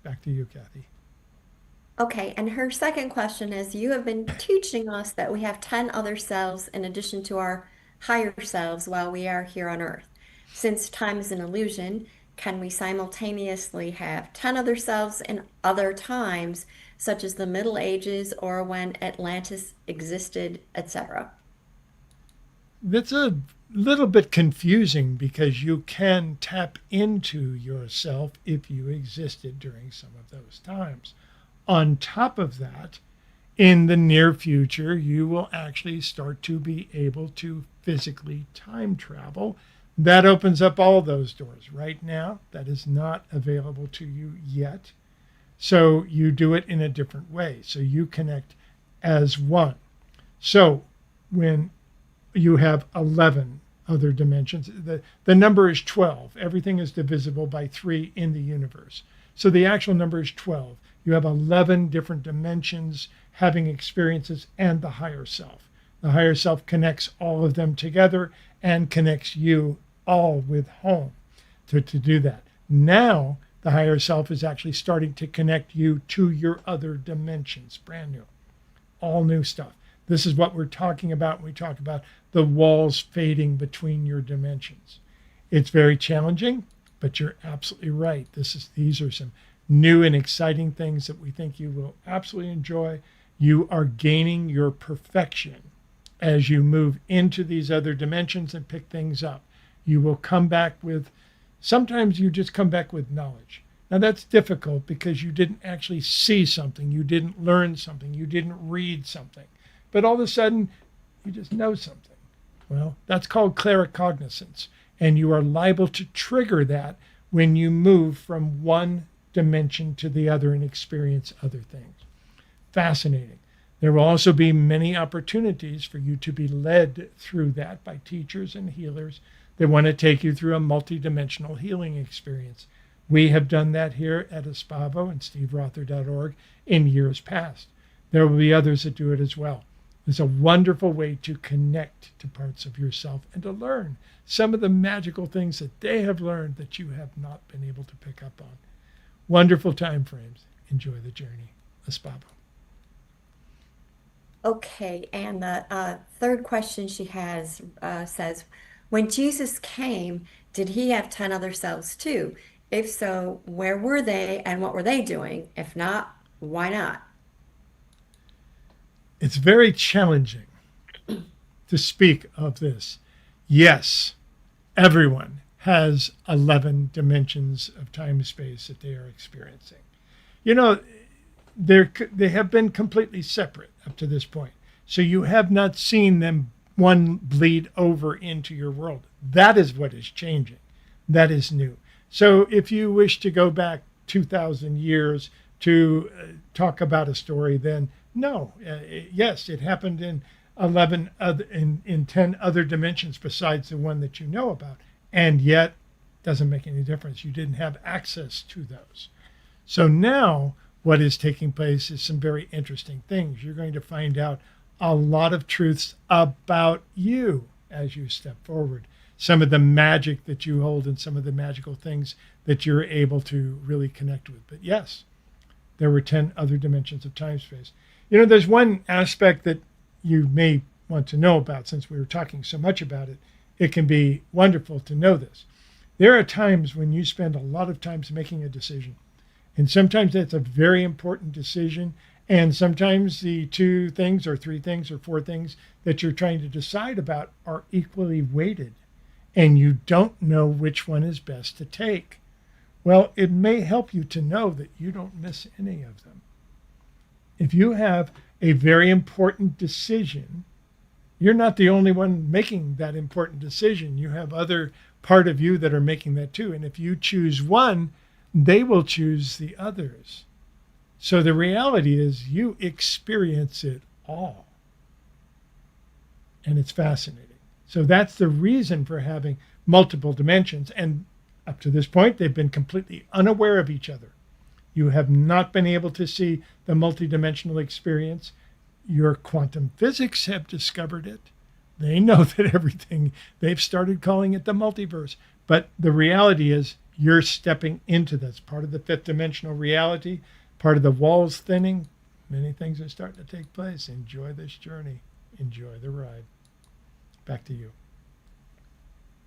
Back to you, Kathy. Okay, and her second question is, you have been teaching us that we have 10 other selves in addition to our higher selves while we are here on Earth. Since time is an illusion, can we simultaneously have 10 other selves in other times, such as the Middle Ages or when Atlantis existed, etc.? That's a little bit confusing because you can tap into yourself if you existed during some of those times. On top of that, in the near future, you will actually start to be able to physically time travel. That opens up all those doors. Right now, that is not available to you yet. So you do it in a different way. So you connect as one. So when you have 11 other dimensions, the number is 12. Everything is divisible by 3 in the universe. So the actual number is 12. You have 11 different dimensions having experiences and the higher self. The higher self connects all of them together and connects you all with home to do that. Now, the higher self is actually starting to connect you to your other dimensions, brand new, all new stuff. This is what we're talking about when we talk about the walls fading between your dimensions. It's very challenging, but you're absolutely right. These are some new and exciting things that we think you will absolutely enjoy. You are gaining your perfection as you move into these other dimensions and pick things up. You will come back with, sometimes you just come back with knowledge. Now that's difficult because you didn't actually see something, you didn't learn something, you didn't read something, but all of a sudden you just know something. Well, that's called claircognizance, and you are liable to trigger that when you move from one dimension to the other and experience other things. Fascinating. There will also be many opportunities for you to be led through that by teachers and healers that want to take you through a multidimensional healing experience. We have done that here at Espavo and steverother.org in years past. There will be others that do it as well. It's a wonderful way to connect to parts of yourself and to learn some of the magical things that they have learned that you have not been able to pick up on. Wonderful time frames. Enjoy the journey. Espavo. Okay, and the third question she has says, when Jesus came, did he have 10 other selves too? If so, where were they and what were they doing? If not, why not? It's very challenging to speak of this. Yes, everyone has 11 dimensions of time and space that they are experiencing. You know, they have been completely separate up to this point. So you have not seen them one bleed over into your world. That is what is changing. That is new. So if you wish to go back 2,000 years to talk about a story, then no. Yes, it happened in 10 other dimensions besides the one that you know about. And yet, doesn't make any difference. You didn't have access to those. So now what is taking place is some very interesting things. You're going to find out a lot of truths about you as you step forward. Some of the magic that you hold and some of the magical things that you're able to really connect with. But yes, there were 10 other dimensions of time space. You know, there's one aspect that you may want to know about, since we were talking so much about it, it can be wonderful to know this. There are times when you spend a lot of time making a decision, and sometimes that's a very important decision, and sometimes the 2 things or 3 things or 4 things that you're trying to decide about are equally weighted, and you don't know which one is best to take. Well, it may help you to know that you don't miss any of them. If you have a very important decision, you're not the only one making that important decision. You have other part of you that are making that too. And if you choose one, they will choose the others. So the reality is you experience it all. And it's fascinating. So that's the reason for having multiple dimensions. And up to this point, they've been completely unaware of each other. You have not been able to see the multidimensional experience. Your quantum physics have discovered it. They know that everything, they've started calling it the multiverse. But the reality is you're stepping into this. Part of the 5th dimensional reality, part of the walls thinning. Many things are starting to take place. Enjoy this journey. Enjoy the ride. Back to you.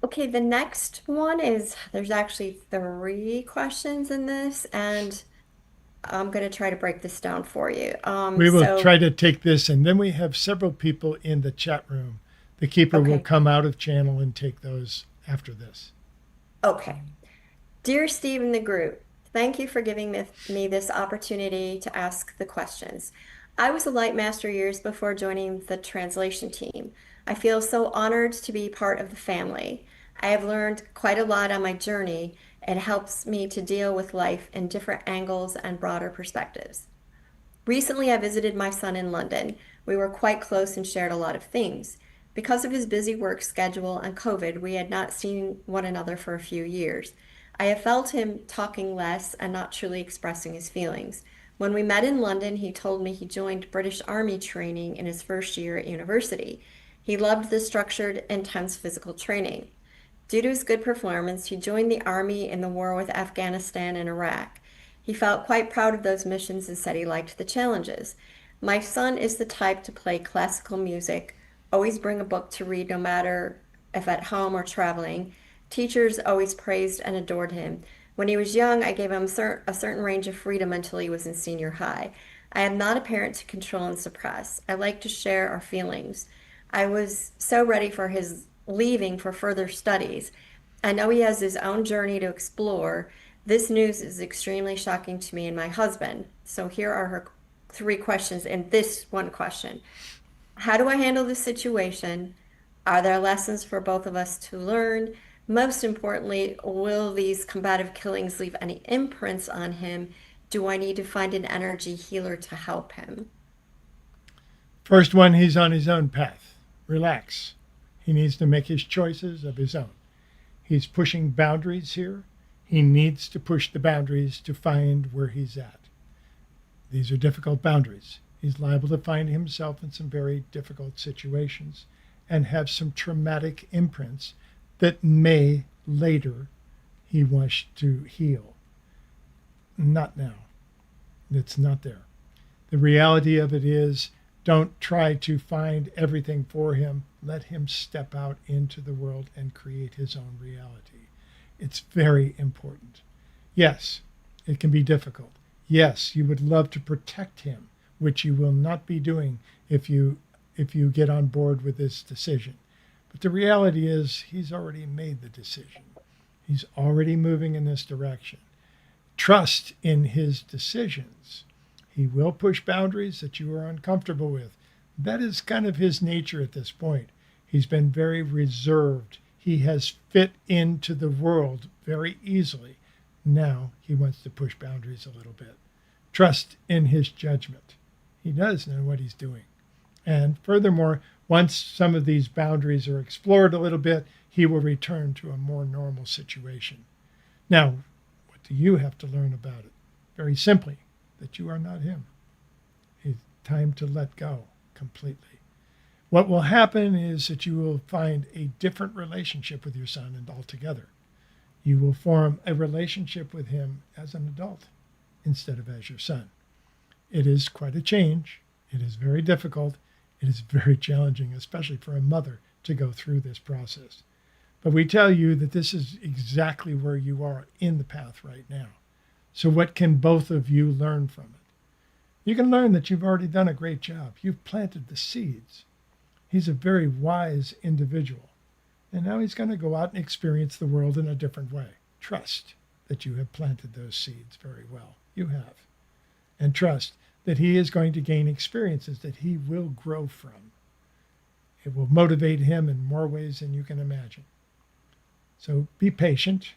Okay, the next one is there's actually 3 questions in this, and I'm going to try to break this down for you. We will try to take this, and then we have several people in the chat room. The keeper will come out of channel and take those after this. Okay. Dear Steve and the group, thank you for giving me this opportunity to ask the questions. I was a light master years before joining the translation team. I feel so honored to be part of the family. I have learned quite a lot on my journey. It helps me to deal with life in different angles and broader perspectives. Recently, I visited my son in London. We were quite close and shared a lot of things. Because of his busy work schedule and COVID, we had not seen one another for a few years. I have felt him talking less and not truly expressing his feelings. When we met in London, he told me he joined British Army training in his first year at university. He loved the structured, intense physical training. Due to his good performance, he joined the Army in the war with Afghanistan and Iraq. He felt quite proud of those missions and said he liked the challenges. My son is the type to play classical music, always bring a book to read no matter if at home or traveling. Teachers always praised and adored him. When he was young, I gave him a certain range of freedom until he was in senior high. I am not a parent to control and suppress. I like to share our feelings. I was so ready for his leaving for further studies. I know he has his own journey to explore. This news is extremely shocking to me and my husband. So here are her 3 questions in this one question. How do I handle this situation? Are there lessons for both of us to learn? Most importantly, will these combative killings leave any imprints on him? Do I need to find an energy healer to help him? First one, he's on his own path. Relax. He needs to make his choices of his own. He's pushing boundaries here. He needs to push the boundaries to find where he's at. These are difficult boundaries. He's liable to find himself in some very difficult situations and have some traumatic imprints that may later he wish to heal. Not now. It's not there. The reality of it is, don't try to find everything for him. Let him step out into the world and create his own reality. It's very important. Yes, it can be difficult. Yes, you would love to protect him, which you will not be doing if you get on board with this decision. But the reality is he's already made the decision. He's already moving in this direction. Trust in his decisions. He will push boundaries that you are uncomfortable with. That is kind of his nature at this point. He's been very reserved. He has fit into the world very easily. Now he wants to push boundaries a little bit. Trust in his judgment. He does know what he's doing. And furthermore, once some of these boundaries are explored a little bit, he will return to a more normal situation. Now, what do you have to learn about it? Very simply, that you are not him. It's time to let go completely. What will happen is that you will find a different relationship with your son and altogether. You will form a relationship with him as an adult instead of as your son. It is quite a change. It is very difficult. It is very challenging, especially for a mother, to go through this process. But we tell you that this is exactly where you are in the path right now. So what can both of you learn from it? You can learn that you've already done a great job. You've planted the seeds. He's a very wise individual. And now he's going to go out and experience the world in a different way. Trust that you have planted those seeds very well. You have. And trust that he is going to gain experiences that he will grow from. It will motivate him in more ways than you can imagine. So be patient.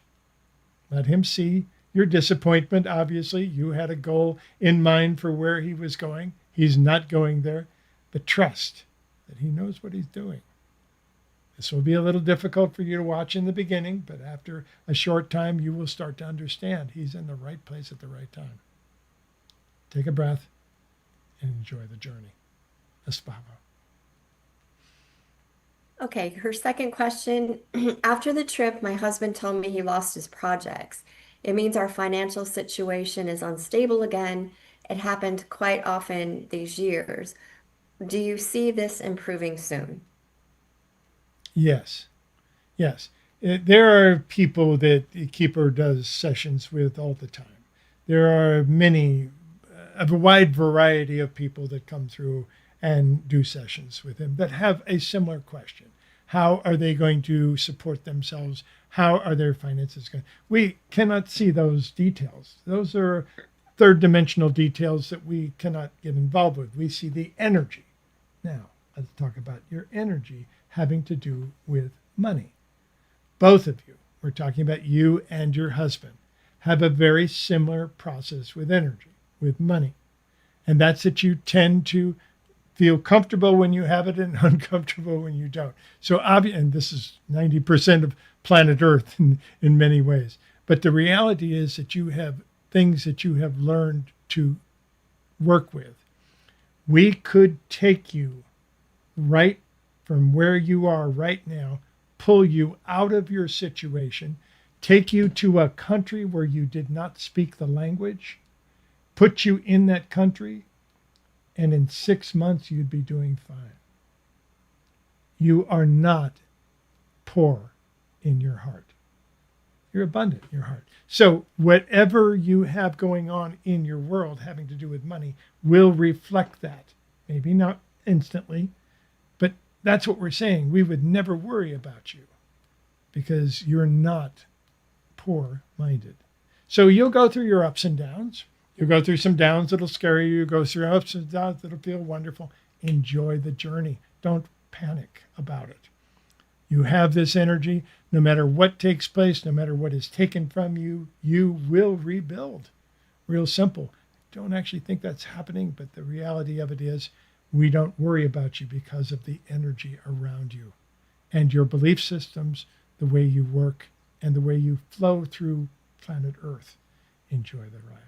Let him see your disappointment. Obviously, you had a goal in mind for where he was going. He's not going there. But trust that he knows what he's doing. This will be a little difficult for you to watch in the beginning, but after a short time, you will start to understand he's in the right place at the right time. Take a breath and enjoy the journey. Espavo. Okay, her second question. After the trip, my husband told me he lost his projects. It means our financial situation is unstable again. It happened quite often these years. Do you see this improving soon? Yes. Yes. There are people that the keeper does sessions with all the time. There are many, a wide variety of people that come through and do sessions with him that have a similar question. How are they going to support themselves? How are their finances going? We cannot see those details. Those are third dimensional details that we cannot get involved with. We see the energy. Now, let's talk about your energy having to do with money. Both of you, we're talking about you and your husband, have a very similar process with energy, with money. And that's that you tend to feel comfortable when you have it and uncomfortable when you don't. So and this is 90% of planet Earth in many ways. But the reality is that you have things that you have learned to work with. We could take you right from where you are right now, pull you out of your situation, take you to a country where you did not speak the language, put you in that country, and in 6 months you'd be doing fine. You are not poor in your heart. You're abundant in your heart. So whatever you have going on in your world having to do with money will reflect that. Maybe not instantly, but that's what we're saying. We would never worry about you because you're not poor-minded. So you'll go through your ups and downs. You'll go through some downs that'll scare you. You'll go through ups and downs that'll feel wonderful. Enjoy the journey. Don't panic about it. You have this energy. No matter what takes place, no matter what is taken from you, you will rebuild. Real simple. Don't actually think that's happening, but the reality of it is we don't worry about you because of the energy around you and your belief systems, the way you work, and the way you flow through planet Earth. Enjoy the ride.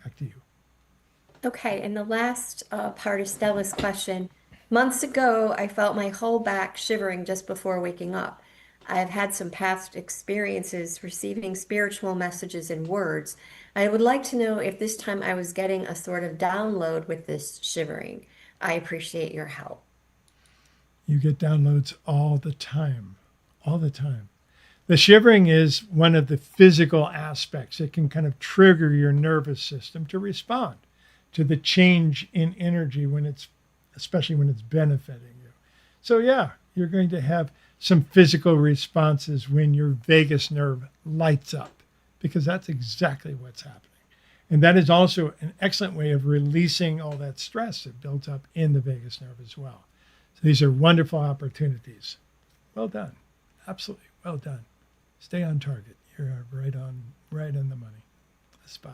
Back to you. Okay, and the last part of Stella's question. Months ago, I felt my whole back shivering just before waking up. I have had some past experiences receiving spiritual messages in words. I would like to know if this time I was getting a sort of download with this shivering. I appreciate your help. You get downloads all the time, all the time. The shivering is one of the physical aspects. It can kind of trigger your nervous system to respond to the change in energy especially when it's benefiting you. So yeah, you're going to have some physical responses when your vagus nerve lights up because that's exactly what's happening. And that is also an excellent way of releasing all that stress that builds up in the vagus nerve as well. So these are wonderful opportunities. Well done. Absolutely well done. Stay on target. You're right on the money. Espavo.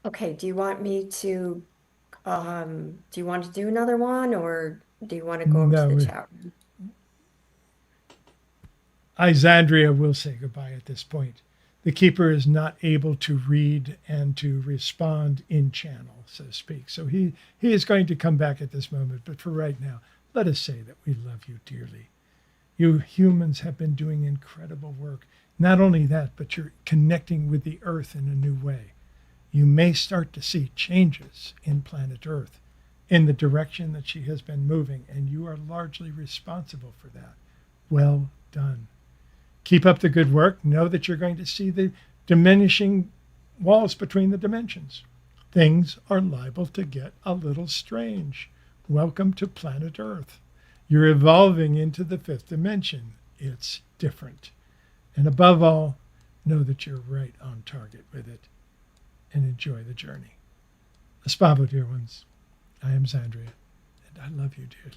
Okay, do you want to do another one or do you want to go over to the chat room? Zandria will say goodbye at this point. The keeper is not able to read and to respond in channel, so to speak. So he is going to come back at this moment. But for right now, let us say that we love you dearly. You humans have been doing incredible work. Not only that, but you're connecting with the earth in a new way. you may start to see changes in planet Earth in the direction that she has been moving, and you are largely responsible for that. Well done. Keep up the good work. Know that you're going to see the diminishing walls between the dimensions. Things are liable to get a little strange. Welcome to planet Earth. You're evolving into the fifth dimension. It's different. And above all, know that you're right on target with it and enjoy the journey. Espavo, dear ones. I am Zandria, and I love you dearly.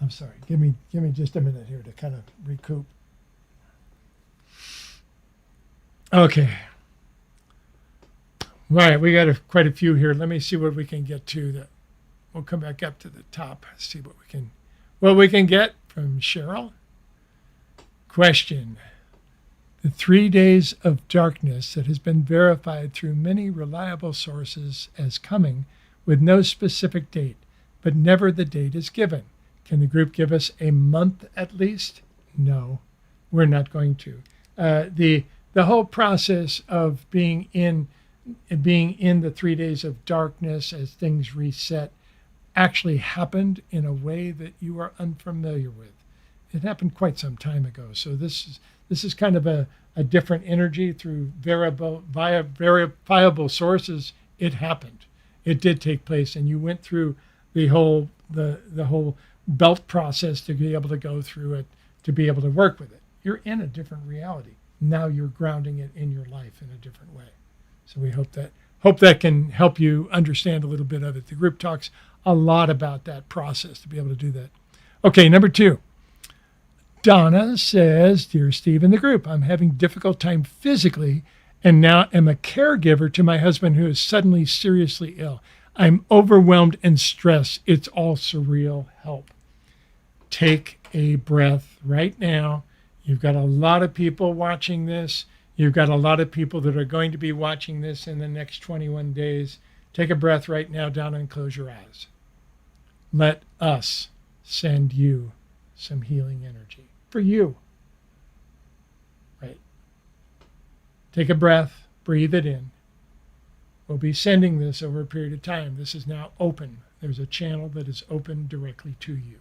I'm sorry. Give me just a minute here to kind of recoup. Okay. Right, we got quite a few here. Let me see what we can get to. That we'll come back up to the top. See what we can get from Cheryl. Question: the 3 days of darkness that has been verified through many reliable sources as coming with no specific date, but never the date is given. Can the group give us a month at least? No, we're not going to. The whole process of being in the 3 days of darkness as things reset actually happened in a way that you are unfamiliar with. It happened quite some time ago. So this is kind of a different energy through via verifiable sources. It happened. It did take place, and you went through the whole belt process to be able to go through it, to be able to work with it. You're in a different reality. Now you're grounding it in your life in a different way. So we hope that can help you understand a little bit of it. The group talks a lot about that process to be able to do that. Okay, number 2. Donna says, Dear Steve and the group, I'm having difficult time physically and now am a caregiver to my husband who is suddenly seriously ill. I'm overwhelmed and stressed. It's all surreal. Help. Take a breath right now. You've got a lot of people watching this. You've got a lot of people that are going to be watching this in the next 21 days. Take a breath right now down and close your eyes. Let us send you some healing energy for you. Right. Take a breath, breathe it in. We'll be sending this over a period of time. This is now open. There's a channel that is open directly to you.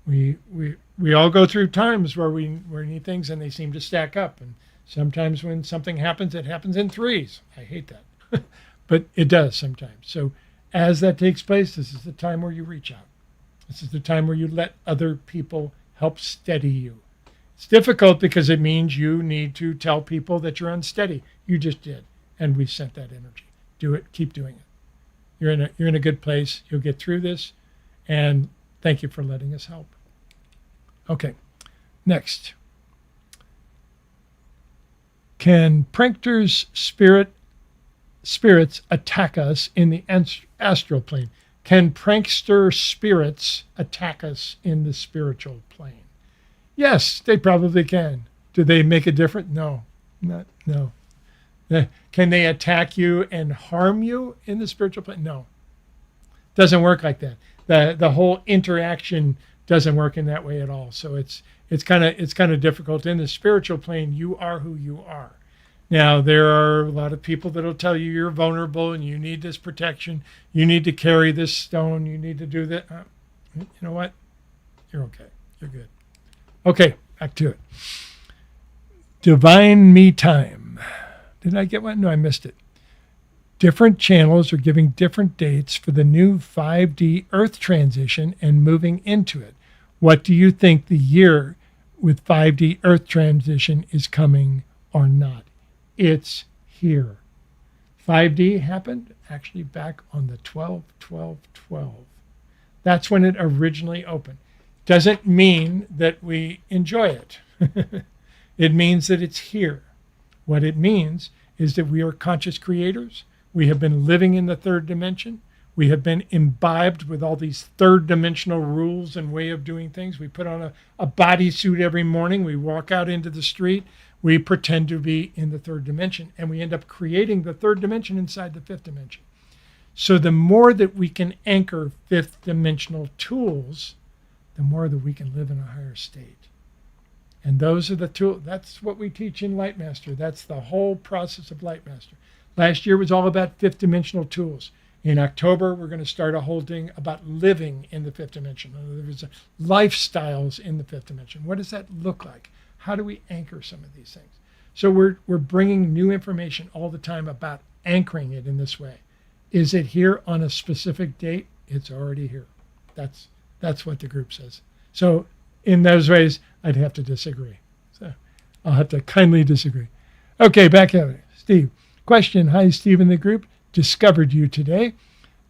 We all go through times where we need things and they seem to stack up. And sometimes when something happens, it happens in threes. I hate that. But it does sometimes. So as that takes place, this is the time where you reach out. This is the time where you let other people help steady you. It's difficult because it means you need to tell people that you're unsteady. You just did. And we sent that energy. Do it. Keep doing it. You're in a good place. You'll get through this. And thank you for letting us help. Okay. Next. Can pranksters' spirits attack us in the astral plane? Can prankster spirits attack us in the spiritual plane? Yes, they probably can. Do they make a difference? No. No. Can they attack you and harm you in the spiritual plane? No. Doesn't work like that. The whole interaction doesn't work in that way at all. So it's kind of difficult. In the spiritual plane, you are who you are. Now, there are a lot of people that will tell you you're vulnerable and you need this protection. You need to carry this stone. You need to do that. You know what? You're okay. You're good. Okay, back to it. Divine Me Time. Did I get one? No, I missed it. Different channels are giving different dates for the new 5D Earth transition and moving into it. What do you think the year with 5D Earth transition is coming or not? It's here. 5D happened actually back on the 12/12/12. That's when it originally opened. Doesn't mean that we enjoy it. It means that it's here. What it means is that we are conscious creators. We have been living in the third dimension. We have been imbibed with all these third dimensional rules and way of doing things. We put on a bodysuit every morning. We walk out into the street. we pretend to be in the third dimension, and we end up creating the third dimension inside the fifth dimension. So the more that we can anchor fifth dimensional tools, the more that we can live in a higher state. And those are the tools. That's what we teach in Lightmaster. That's the whole process of Lightmaster. Last year was all about fifth dimensional tools. In October, we're going to start a whole thing about living in the fifth dimension. There's lifestyles in the fifth dimension. What does that look like? How do we anchor some of these things? So we're bringing new information all the time about anchoring it in this way. Is it here on a specific date? It's already here. That's what the group says. So in those ways, I'd have to disagree. So I'll have to kindly disagree. Okay, back at it. Steve. Question. Hi, Steve in the group. Discovered you today.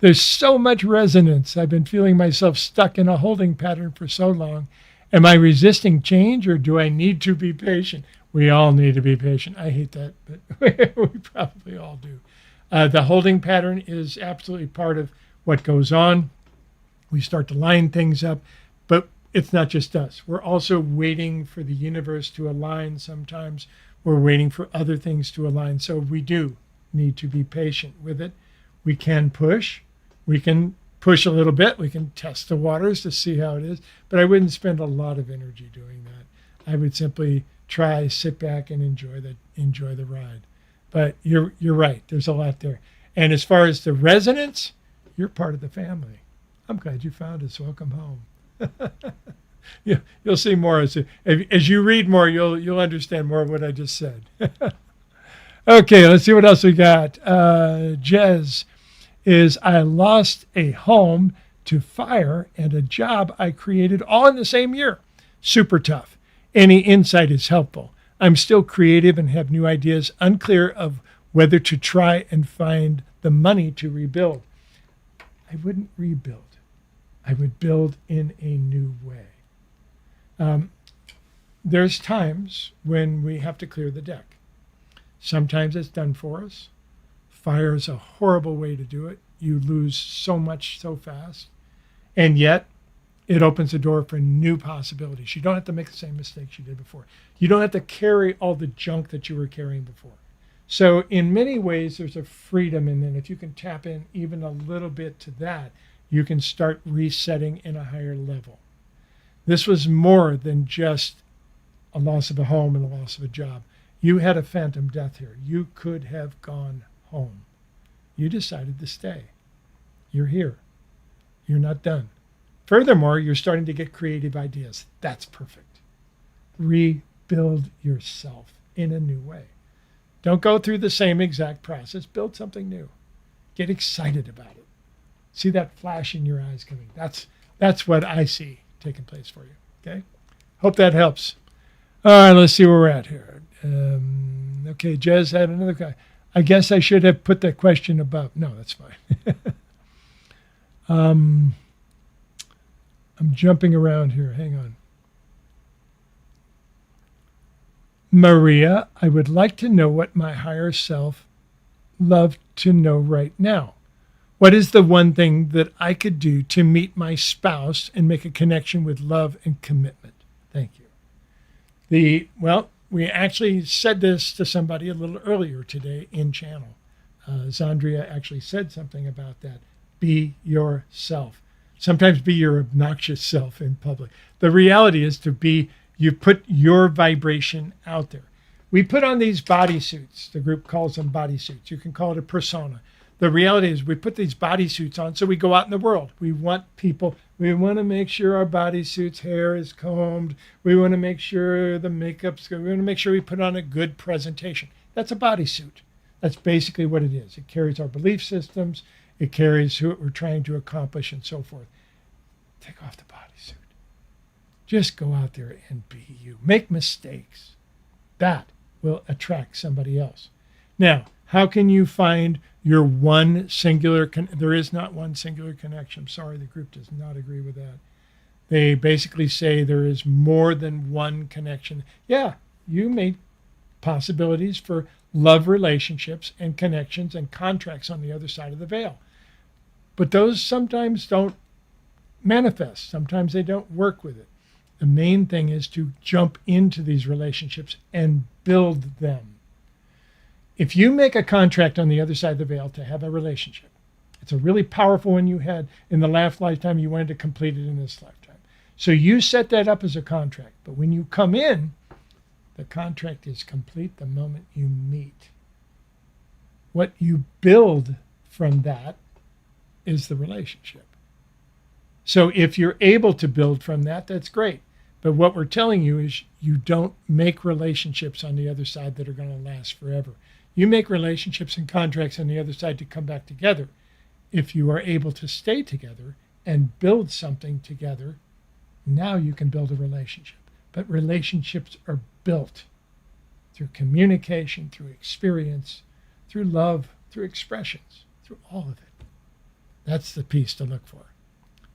There's so much resonance. I've been feeling myself stuck in a holding pattern for so long. Am I resisting change, or do I need to be patient? We all need to be patient. I hate that, but we probably all do. The holding pattern is absolutely part of what goes on. We start to line things up, but it's not just us. We're also waiting for the universe to align sometimes. We're waiting for other things to align. So we do need to be patient with it. We can push. We can push a little bit. We can test the waters to see how it is. But I wouldn't spend a lot of energy doing that. I would simply try, sit back, and enjoy the ride. But you're right. There's a lot there. And as far as the resonance, you're part of the family. I'm glad you found us. Welcome home. You'll see more as you read more. You'll understand more of what I just said. Okay, let's see what else we got. Jez is, I lost a home to fire and a job I created all in the same year. Super tough. Any insight is helpful. I'm still creative and have new ideas, unclear of whether to try and find the money to rebuild. I wouldn't rebuild. I would build in a new way. There's times when we have to clear the deck. Sometimes it's done for us. Fire is a horrible way to do it. You lose so much so fast. And yet, it opens the door for new possibilities. You don't have to make the same mistakes you did before. You don't have to carry all the junk that you were carrying before. So in many ways, there's a freedom in it. If you can tap in even a little bit to that, you can start resetting in a higher level. This was more than just a loss of a home and a loss of a job. You had a phantom death here. You could have gone home. You decided to stay. You're here. You're not done. Furthermore, you're starting to get creative ideas. That's perfect. Rebuild yourself in a new way. Don't go through the same exact process. Build something new. Get excited about it. See that flash in your eyes coming. That's what I see taking place for you. Okay? Hope that helps. All right, let's see where we're at here. Okay, Jez had another guy. I guess I should have put that question above. No, that's fine. I'm jumping around here. Hang on. Maria, I would like to know what my higher self loved to know right now. What is the one thing that I could do to meet my spouse and make a connection with love and commitment? Thank you. We actually said this to somebody a little earlier today in channel. Zandria actually said something about that. Be yourself. Sometimes be your obnoxious self in public. The reality is you put your vibration out there. We put on these bodysuits. The group calls them bodysuits. You can call it a persona. The reality is we put these bodysuits on so we go out in the world. We want to make sure our bodysuit's hair is combed. We want to make sure the makeup's good. We want to make sure we put on a good presentation. That's a bodysuit. That's basically what it is. It carries our belief systems. It carries who we're trying to accomplish and so forth. Take off the bodysuit. Just go out there and be you. Make mistakes. That will attract somebody else. Now, how can you find your one singular there is not one singular connection. I'm sorry, the group does not agree with that. They basically say there is more than one connection. Yeah, you make possibilities for love relationships and connections and contracts on the other side of the veil. But those sometimes don't manifest. Sometimes they don't work with it. The main thing is to jump into these relationships and build them. If you make a contract on the other side of the veil to have a relationship, it's a really powerful one you had in the last lifetime, you wanted to complete it in this lifetime. So you set that up as a contract. But when you come in, the contract is complete the moment you meet. What you build from that is the relationship. So if you're able to build from that, that's great. But what we're telling you is you don't make relationships on the other side that are going to last forever. You make relationships and contracts on the other side to come back together. If you are able to stay together and build something together, now you can build a relationship. But relationships are built through communication, through experience, through love, through expressions, through all of it. That's the piece to look for.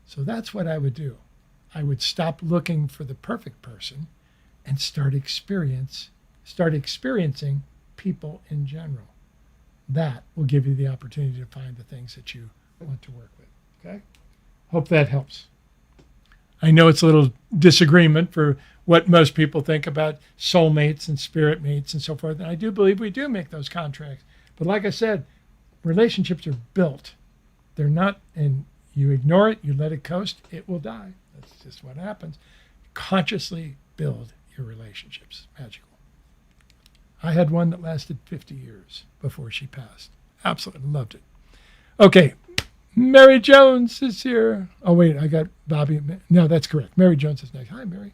So that's what I would do. I would stop looking for the perfect person and start experiencing people in general. That will give you the opportunity to find the things that you want to work with. Okay? Hope that helps. I know it's a little disagreement for what most people think about soulmates and spirit mates and so forth. And I do believe we do make those contracts. But like I said, relationships are built. They're not, and you ignore it, you let it coast, it will die. That's just what happens. Consciously build your relationships. Magical. I had one that lasted 50 years before she passed. Absolutely loved it. Okay, Mary Jones is here. Oh, wait, I got Bobby. No, that's correct. Mary Jones is next. Hi, Mary.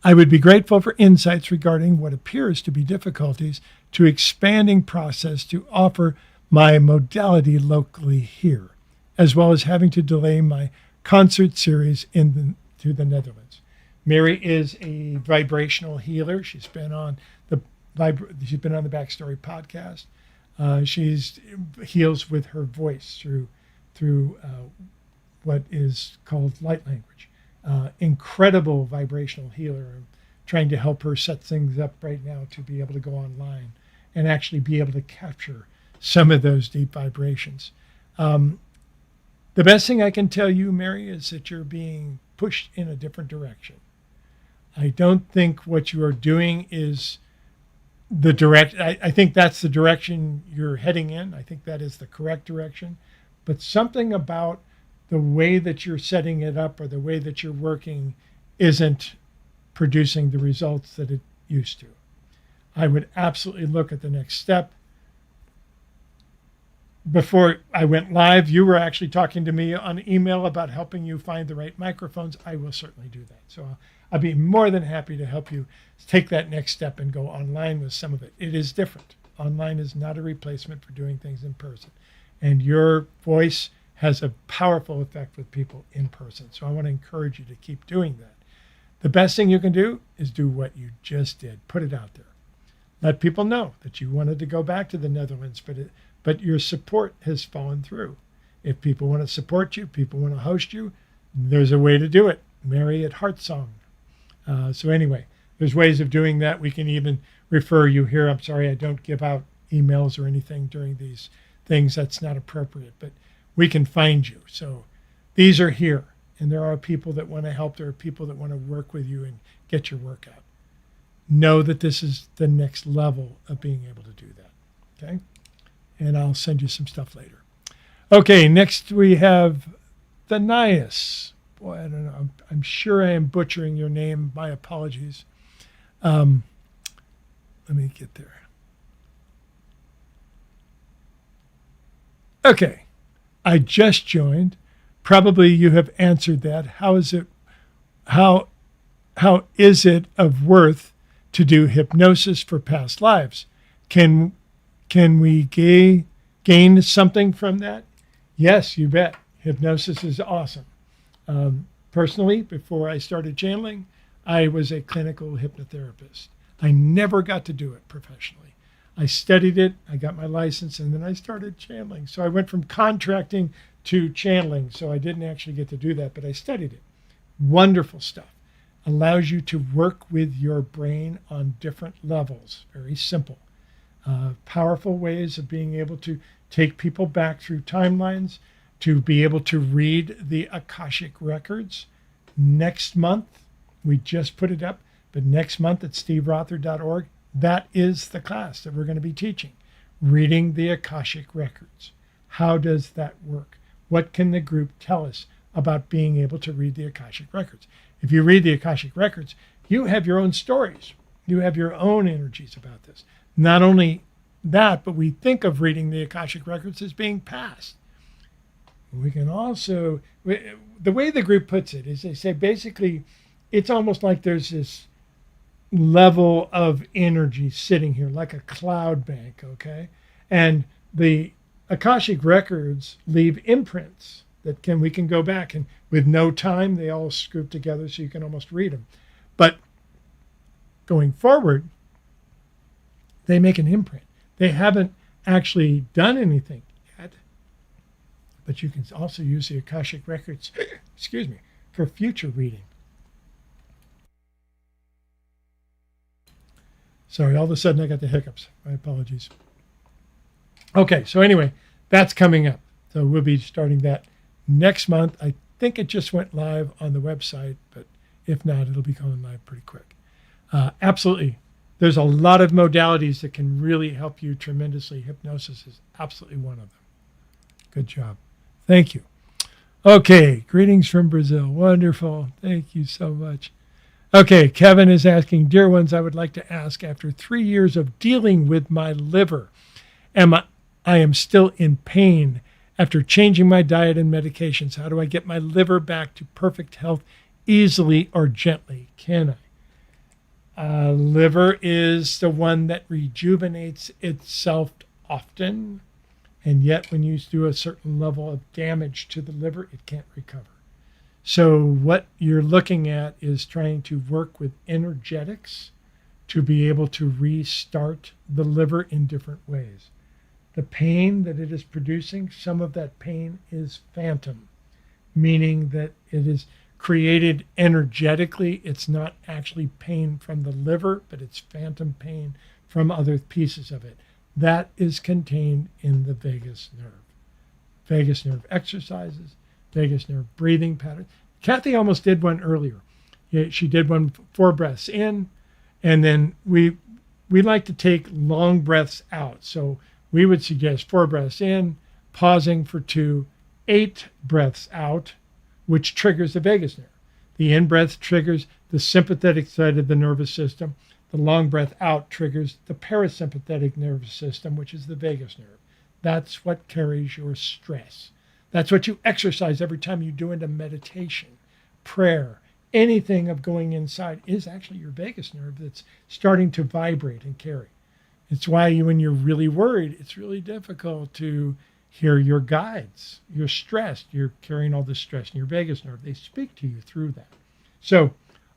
I would be grateful for insights regarding what appears to be difficulties to expanding process to offer my modality locally here, as well as having to delay my concert series to the Netherlands. Mary is a vibrational healer. She's been on the Backstory podcast. She heals with her voice through what is called light language. Incredible vibrational healer. I'm trying to help her set things up right now to be able to go online and actually be able to capture some of those deep vibrations. The best thing I can tell you, Mary, is that you're being pushed in a different direction. I don't think what you are doing is the I think that's the direction you're heading in. I think that is the correct direction. But something about the way that you're setting it up or the way that you're working isn't producing the results that it used to. I would absolutely look at the next step. Before I went live, you were actually talking to me on email about helping you find the right microphones. I will certainly do that. So I'll be more than happy to help you take that next step and go online with some of it. It is different. Online is not a replacement for doing things in person. And your voice has a powerful effect with people in person. So I want to encourage you to keep doing that. The best thing you can do is do what you just did. Put it out there. Let people know that you wanted to go back to the Netherlands, but your support has fallen through. If people want to support you, people want to host you, there's a way to do it. Mary at Heartsong. So anyway, there's ways of doing that. We can even refer you here. I'm sorry, I don't give out emails or anything during these things. That's not appropriate, but we can find you. So these are here, and there are people that want to help. There are people that want to work with you and get your work out. Know that this is the next level of being able to do that, okay? And I'll send you some stuff later. Okay, next we have Thanias. Boy, I don't know. I'm sure I am butchering your name. My apologies. Let me get there. Okay, I just joined. Probably you have answered that. How is it of worth to do hypnosis for past lives? Can we gain something from that? Yes, you bet. Hypnosis is awesome. Personally, before I started channeling, I was a clinical hypnotherapist. I never got to do it professionally. I studied it, I got my license, and then I started channeling. So I went from contracting to channeling. So I didn't actually get to do that, but I studied it. Wonderful stuff. Allows you to work with your brain on different levels. Very simple. Powerful ways of being able to take people back through timelines, to be able to read the Akashic records. Next month, we just put it up, but next month at steverother.org, that is the class that we're going to be teaching. Reading the Akashic records. How does that work? What can the group tell us about being able to read the Akashic records? If you read the Akashic records, you have your own stories. You have your own energies about this. Not only that, but we think of reading the Akashic records as being past. We can also, the way the group puts it is they say basically it's almost like there's this level of energy sitting here, like a cloud bank, okay? And the Akashic records leave imprints that we can go back, and with no time, they all scoop together so you can almost read them. But going forward, they make an imprint. They haven't actually done anything yet, but you can also use the Akashic records, excuse me, for future reading. Sorry, all of a sudden I got the hiccups. My apologies. Okay, so anyway, that's coming up. So we'll be starting that next month. I think it just went live on the website, but if not, it'll be going live pretty quick. Absolutely. There's a lot of modalities that can really help you tremendously. Hypnosis is absolutely one of them. Good job. Thank you. Okay, greetings from Brazil. Wonderful. Thank you so much. Okay, Kevin is asking, dear ones, I would like to ask, after 3 years of dealing with my liver, I am still in pain after changing my diet and medications. How do I get my liver back to perfect health easily or gently? Can I? Liver is the one that rejuvenates itself often, and yet when you do a certain level of damage to the liver, it can't recover. So what you're looking at is trying to work with energetics to be able to restart the liver in different ways. The pain that it is producing, some of that pain is phantom, meaning that it is created energetically. It's not actually pain from the liver, but it's phantom pain from other pieces of it. That is contained in the vagus nerve. Vagus nerve exercises, vagus nerve breathing patterns. Kathy almost did one earlier. She did one 4 breaths in, and then we like to take long breaths out. So we would suggest 4 breaths in, pausing for 2, 8 breaths out, which triggers the vagus nerve. The in-breath triggers the sympathetic side of the nervous system. The long breath out triggers the parasympathetic nervous system, which is the vagus nerve. That's what carries your stress. That's what you exercise every time you do into meditation, prayer, anything of going inside is actually your vagus nerve that's starting to vibrate and carry. It's why when you're really worried, it's really difficult to hear your guides. You're stressed. You're carrying all this stress in your vagus nerve. They speak to you through that. So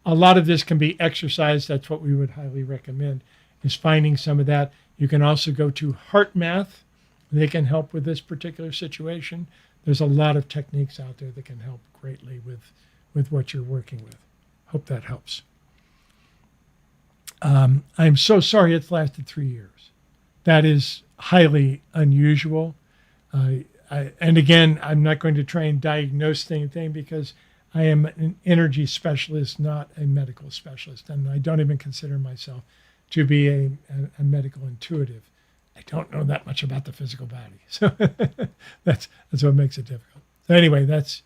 a lot of this can be exercised. That's what we would highly recommend, is finding some of that. You can also go to Heart Math. They can help with this particular situation. There's a lot of techniques out there that can help greatly with what you're working with. Hope that helps. I'm so sorry it's lasted 3 years. That is highly unusual. And again, I'm not going to try and diagnose anything because I am an energy specialist, not a medical specialist. And I don't even consider myself to be a medical intuitive. I don't know that much about the physical body. So that's what makes it difficult. So anyway, that's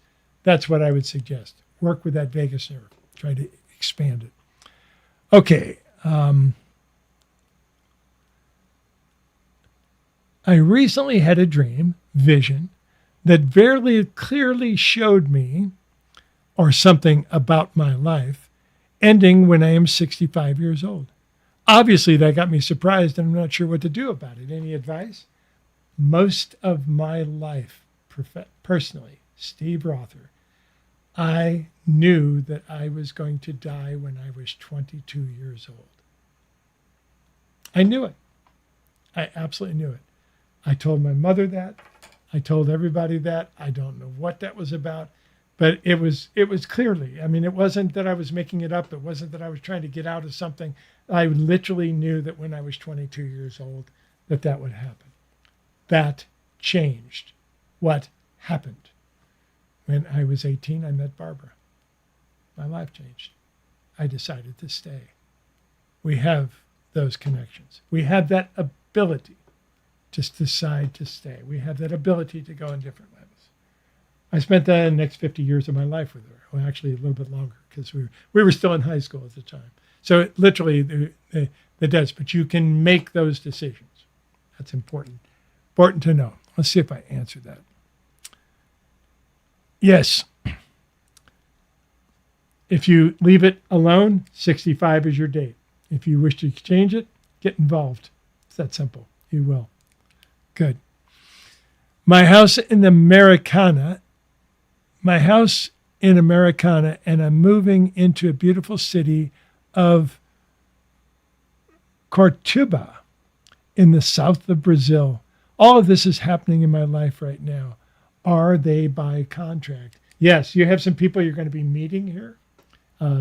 what I would suggest. Work with that vagus nerve. Try to expand it. Okay. I recently had a vision, that very clearly showed me, or something about my life, ending when I am 65 years old. Obviously, that got me surprised, and I'm not sure what to do about it. Any advice? Most of my life, personally, Steve Rother, I knew that I was going to die when I was 22 years old. I knew it. I absolutely knew it. I told my mother that. I told everybody that. I don't know what that was about, but it was clearly. I mean, it wasn't that I was making it up. It wasn't that I was trying to get out of something. I literally knew that when I was 22 years old, that would happen. That changed what happened. When I was 18, I met Barbara. my life changed. I decided to stay. We have those connections. We have that ability to decide to stay. We have that ability to go in different levels. I spent the next 50 years of my life with her. Well, actually a little bit longer because we were still in high school at the time. So it literally it does, but you can make those decisions. That's important to know. Let's see if I answered that. Yes. If you leave it alone, 65 is your date. If you wish to change it, get involved. It's that simple. You will. Good. My house in Americana, and I'm moving into a beautiful city of Coritiba in the south of Brazil. All of this is happening in my life right now. Are they by contract? Yes, you have some people you're going to be meeting here.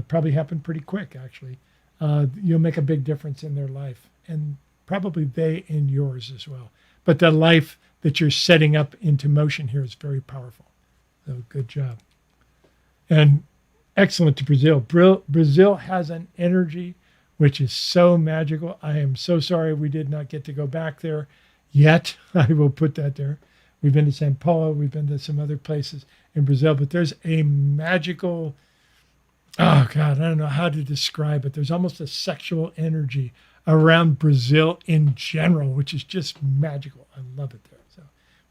Probably happen pretty quick, actually. You'll make a big difference in their life, and probably they in yours as well. But the life that you're setting up into motion here is very powerful. So good job. And excellent to Brazil. Brazil has an energy which is so magical. I am so sorry we did not get to go back there yet. I will put that there. We've been to São Paulo. We've been to some other places in Brazil, but there's a magical, oh God, I don't know how to describe it. There's almost a sexual energy around Brazil in general, which is just magical. I love it there. So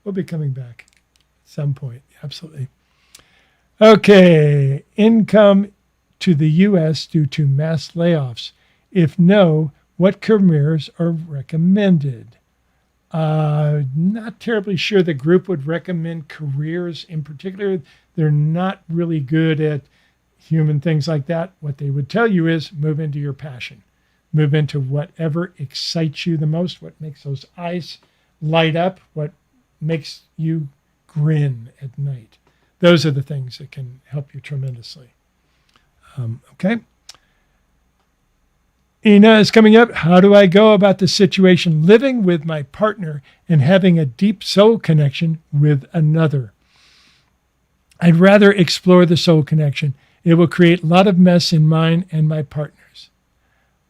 we'll be coming back at some point. Absolutely. Okay. Income to the U.S. due to mass layoffs. If no, what careers are recommended? Not terribly sure the group would recommend careers in particular. They're not really good at human things like that. What they would tell you is move into your passion. Move into whatever excites you the most, what makes those eyes light up, what makes you grin at night. Those are the things that can help you tremendously. Okay. Ina is coming up. How do I go about the situation living with my partner and having a deep soul connection with another? I'd rather explore the soul connection. It will create a lot of mess in mine and my partner's.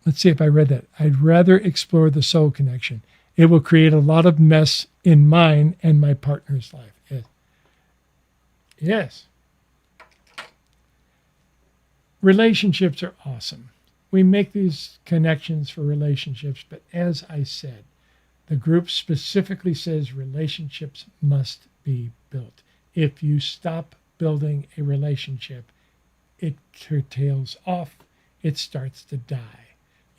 Let's see if I read that. I'd rather explore the soul connection. It will create a lot of mess in mine and my partner's life. Yes. Yes. Relationships are awesome. We make these connections for relationships, but as I said, the group specifically says relationships must be built. If you stop building a relationship, it curtails off, it starts to die.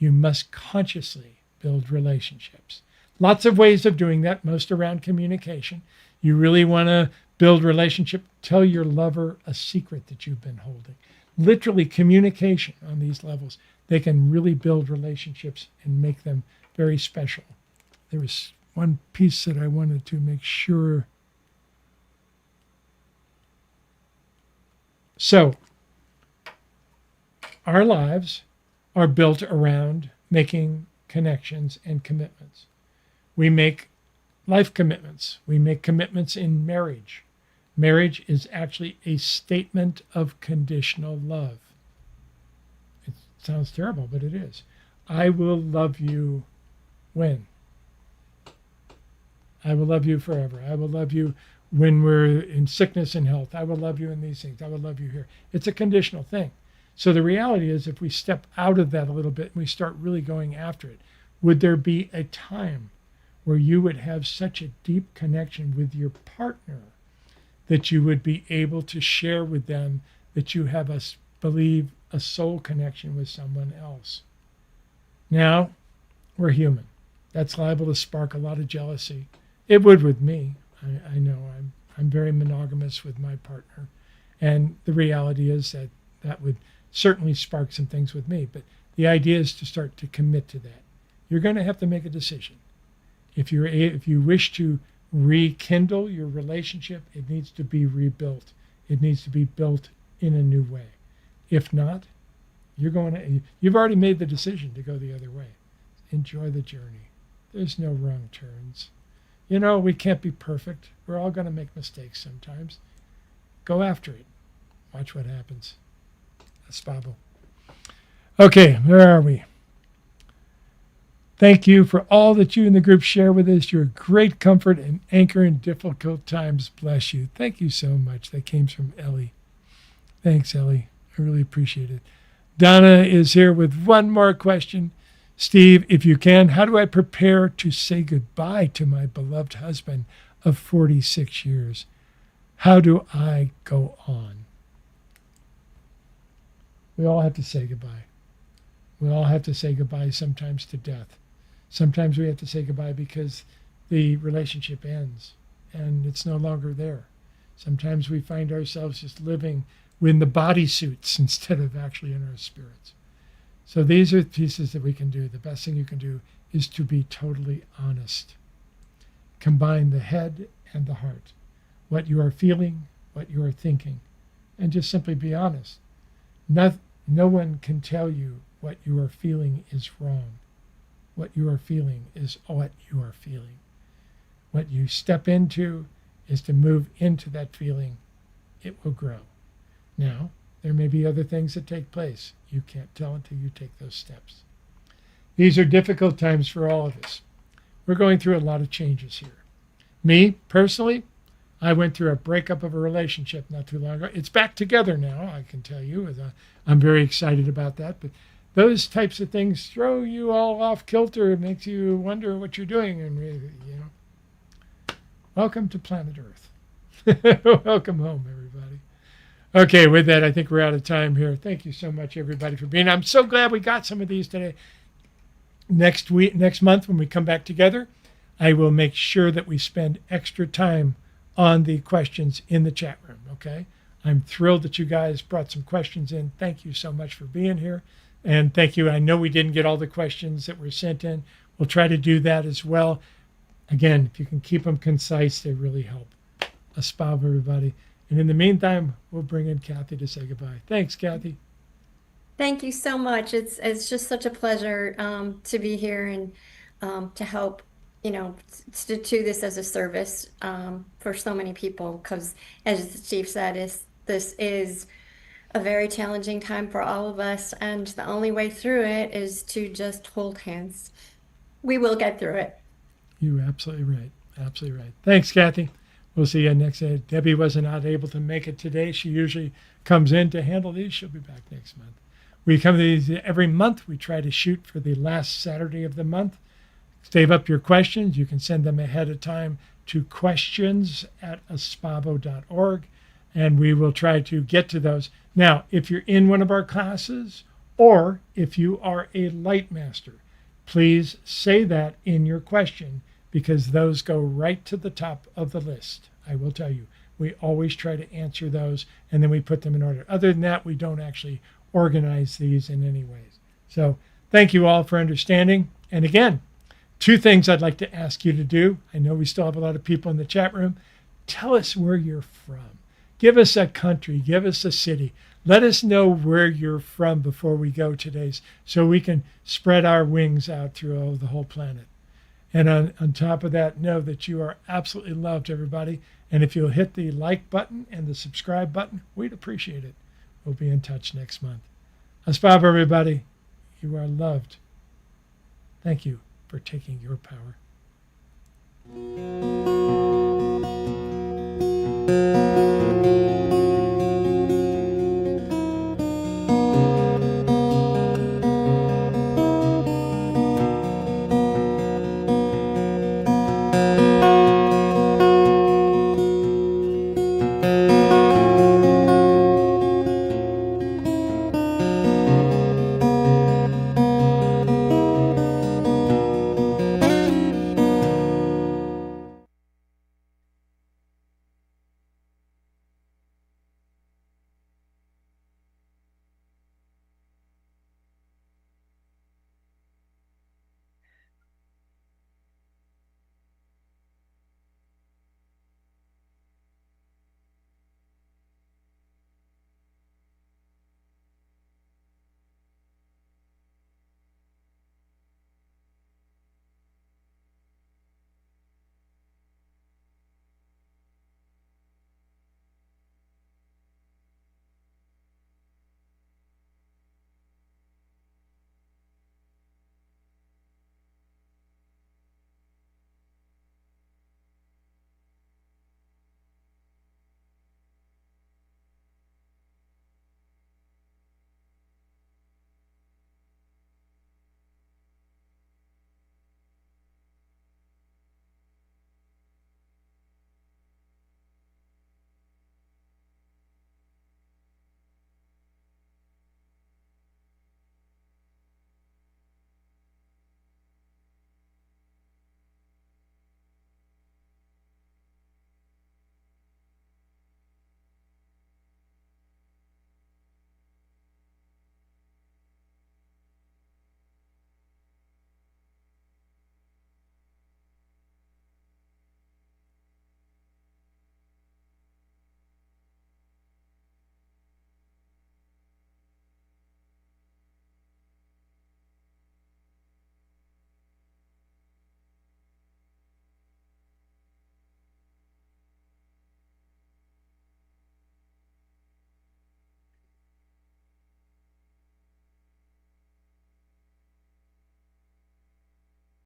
You must consciously build relationships. Lots of ways of doing that, most around communication. You really want to build relationship, tell your lover a secret that you've been holding. Literally communication on these levels. They can really build relationships and make them very special. There was one piece that I wanted to make sure. So, our lives are built around making connections and commitments. We make life commitments. We make commitments in marriage. Marriage is actually a statement of conditional love. It sounds terrible, but it is. I will love you when? I will love you forever. I will love you when we're in sickness and health. I will love you in these things. I will love you here. It's a conditional thing. So the reality is, if we step out of that a little bit and we start really going after it, would there be a time where you would have such a deep connection with your partner that you would be able to share with them that you have a soul connection with someone else? Now, we're human. That's liable to spark a lot of jealousy. It would with me. I know I'm very monogamous with my partner. And the reality is that would certainly spark some things with me. But the idea is to start to commit to that. You're going to have to make a decision. If you wish to rekindle your relationship, it needs to be rebuilt. It needs to be built in a new way. If not, you've already made the decision to go the other way. Enjoy the journey. There's no wrong turns. You know, we can't be perfect. We're all going to make mistakes sometimes. Go after it. Watch what happens. Espavo. Okay, where are we? Thank you for all that you and the group share with us. You're a great comfort and anchor in difficult times. Bless you. Thank you so much. That came from Ellie. Thanks, Ellie. I really appreciate it. Donna is here with one more question. Steve, if you can, how do I prepare to say goodbye to my beloved husband of 46 years? How do I go on? We all have to say goodbye. We all have to say goodbye sometimes to death. Sometimes we have to say goodbye because the relationship ends and it's no longer there. Sometimes we find ourselves just living in the body suits instead of actually in our spirits. So these are pieces that we can do. The best thing you can do is to be totally honest. Combine the head and the heart. What you are feeling, what you are thinking, and just simply be honest. No one can tell you what you are feeling is wrong. What you are feeling is what you are feeling. What you step into is to move into that feeling. It will grow. Now, there may be other things that take place. You can't tell until you take those steps. These are difficult times for all of us. We're going through a lot of changes here. Me, personally, I went through a breakup of a relationship not too long ago. It's back together now, I can tell you. I'm very excited about that. But those types of things throw you all off kilter. It makes you wonder what you're doing. And, welcome to planet Earth. Welcome home, everybody. Okay, with that, I think we're out of time here. Thank you so much, everybody, for being. I'm so glad we got some of these today. Next month, when we come back together, I will make sure that we spend extra time on the questions in the chat room, okay? I'm thrilled that you guys brought some questions in. Thank you so much for being here. And thank you. I know we didn't get all the questions that were sent in. We'll try to do that as well. Again, if you can keep them concise, they really help. Espavo, everybody. And in the meantime, we'll bring in Kathy to say goodbye. Thanks, Kathy. Thank you so much. It's just such a pleasure to be here and to help, to do this as a service for so many people. Because as Steve said, this is a very challenging time for all of us, and the only way through it is to just hold hands. We will get through it. You're absolutely right. Absolutely right. Thanks, Kathy. We'll see you next day. Debbie wasn't able to make it today. She usually comes in to handle these. She'll be back next month. We come to these every month. We try to shoot for the last Saturday of the month. Save up your questions. You can send them ahead of time to questions@espavo.org, and we will try to get to those. Now, if you're in one of our classes or if you are a light master, please say that in your question, because those go right to the top of the list. I will tell you, we always try to answer those, and then we put them in order. Other than that, we don't actually organize these in any ways. So thank you all for understanding. And again, 2 things I'd like to ask you to do. I know we still have a lot of people in the chat room. Tell us where you're from. Give us a country. Give us a city. Let us know where you're from before we go today, so we can spread our wings out through the whole planet. And on top of that, know that you are absolutely loved, everybody. And if you'll hit the like button and the subscribe button, we'd appreciate it. We'll be in touch next month. Espavo, everybody. You are loved. Thank you for taking your power.